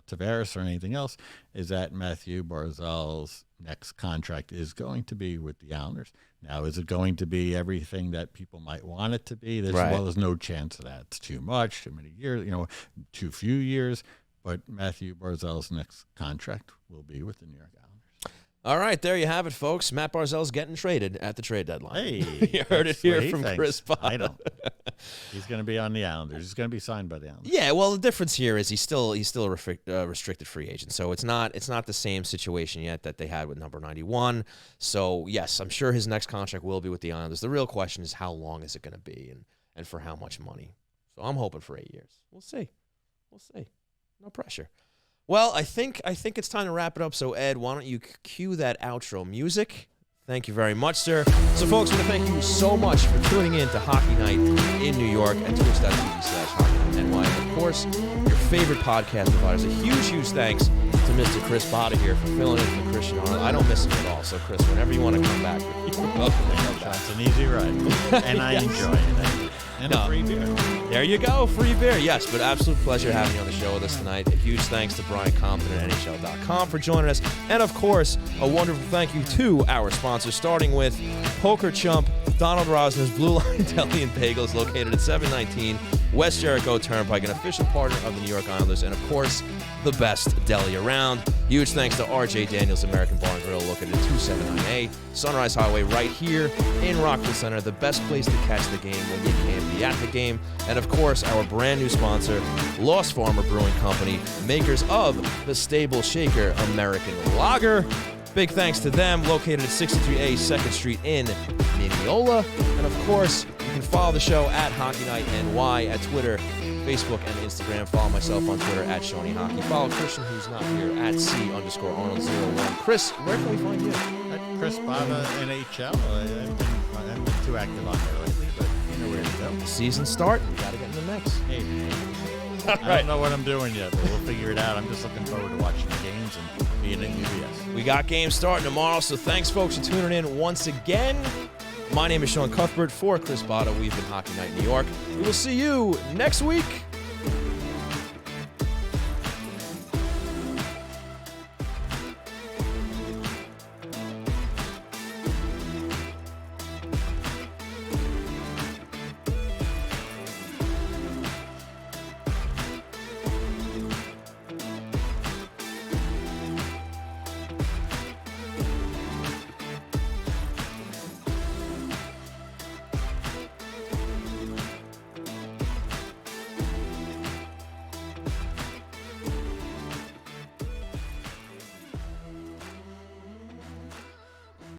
Tavares or anything else, is that Matthew Barzal's next contract is going to be with the Islanders. Now, is it going to be everything that people might want it to be? There's no chance of that. It's too much, too many years, too few years. But Matthew Barzal's next contract will be with the New York Islanders. All right, there you have it, folks. Matt Barzal's getting traded at the trade deadline. Hey, you heard it here from Chris Botta. I don't. He's going to be on the Islanders. He's going to be signed by the Islanders. Yeah, well, the difference here is he's still a restricted free agent, so it's not the same situation yet that they had with number 91. So yes, I'm sure his next contract will be with the Islanders. The real question is how long is it going to be, and for how much money. So I'm hoping for 8 years. We'll see. No pressure. Well, I think it's time to wrap it up. So, Ed, why don't you cue that outro music? Thank you very much, sir. So, folks, I want to thank you so much for tuning in to Hockey Night in New York at twitch.tv/HockeyNightNY. And, of course, your favorite podcast providers. A huge thanks to Mr. Chris Botta here for filling in for Christian Arnold. I don't miss him at all. So, Chris, whenever you want to come back, you're welcome to come back. It's an easy ride, and I enjoy it. And a free beer. There you go, free beer. Yes, but absolute pleasure having you on the show with us tonight. A huge thanks to Brian Compton at NHL.com for joining us. And, of course, a wonderful thank you to our sponsors, starting with Poker Chump, Donald Rosner's Blue Line Deli and Bagels, located at 719 West Jericho Turnpike, an official partner of the New York Islanders, and, of course, the best deli around. Huge thanks to R.J. Daniels American Bar and Grill, located at 279A Sunrise Highway, right here in Rockville Center, the best place to catch the game when you can't be at the game. And, of course, our brand new sponsor, Lost Farmer Brewing Company, makers of the Stable Shaker American Lager. Big thanks to them, located at 63A 2nd Street in Mineola. And, of course, you can follow the show at Hockey Night NY at Twitter, Facebook, and Instagram. Follow myself on Twitter at Seany Hockey. Follow Christian, who's not here, at C_Arnold01. Chris, where can we find you? At Chris Botta NHL. I haven't been too active on there lately, but you know where to go. The season start, we got to get in the mix. I don't know what I'm doing yet, but we'll figure it out. I'm just looking forward to watching the games and being in UBS. We got games starting tomorrow, so thanks, folks, for tuning in once again. My name is Sean Cuthbert for Chris Botta. We've been Hockey Night in New York. We will see you next week.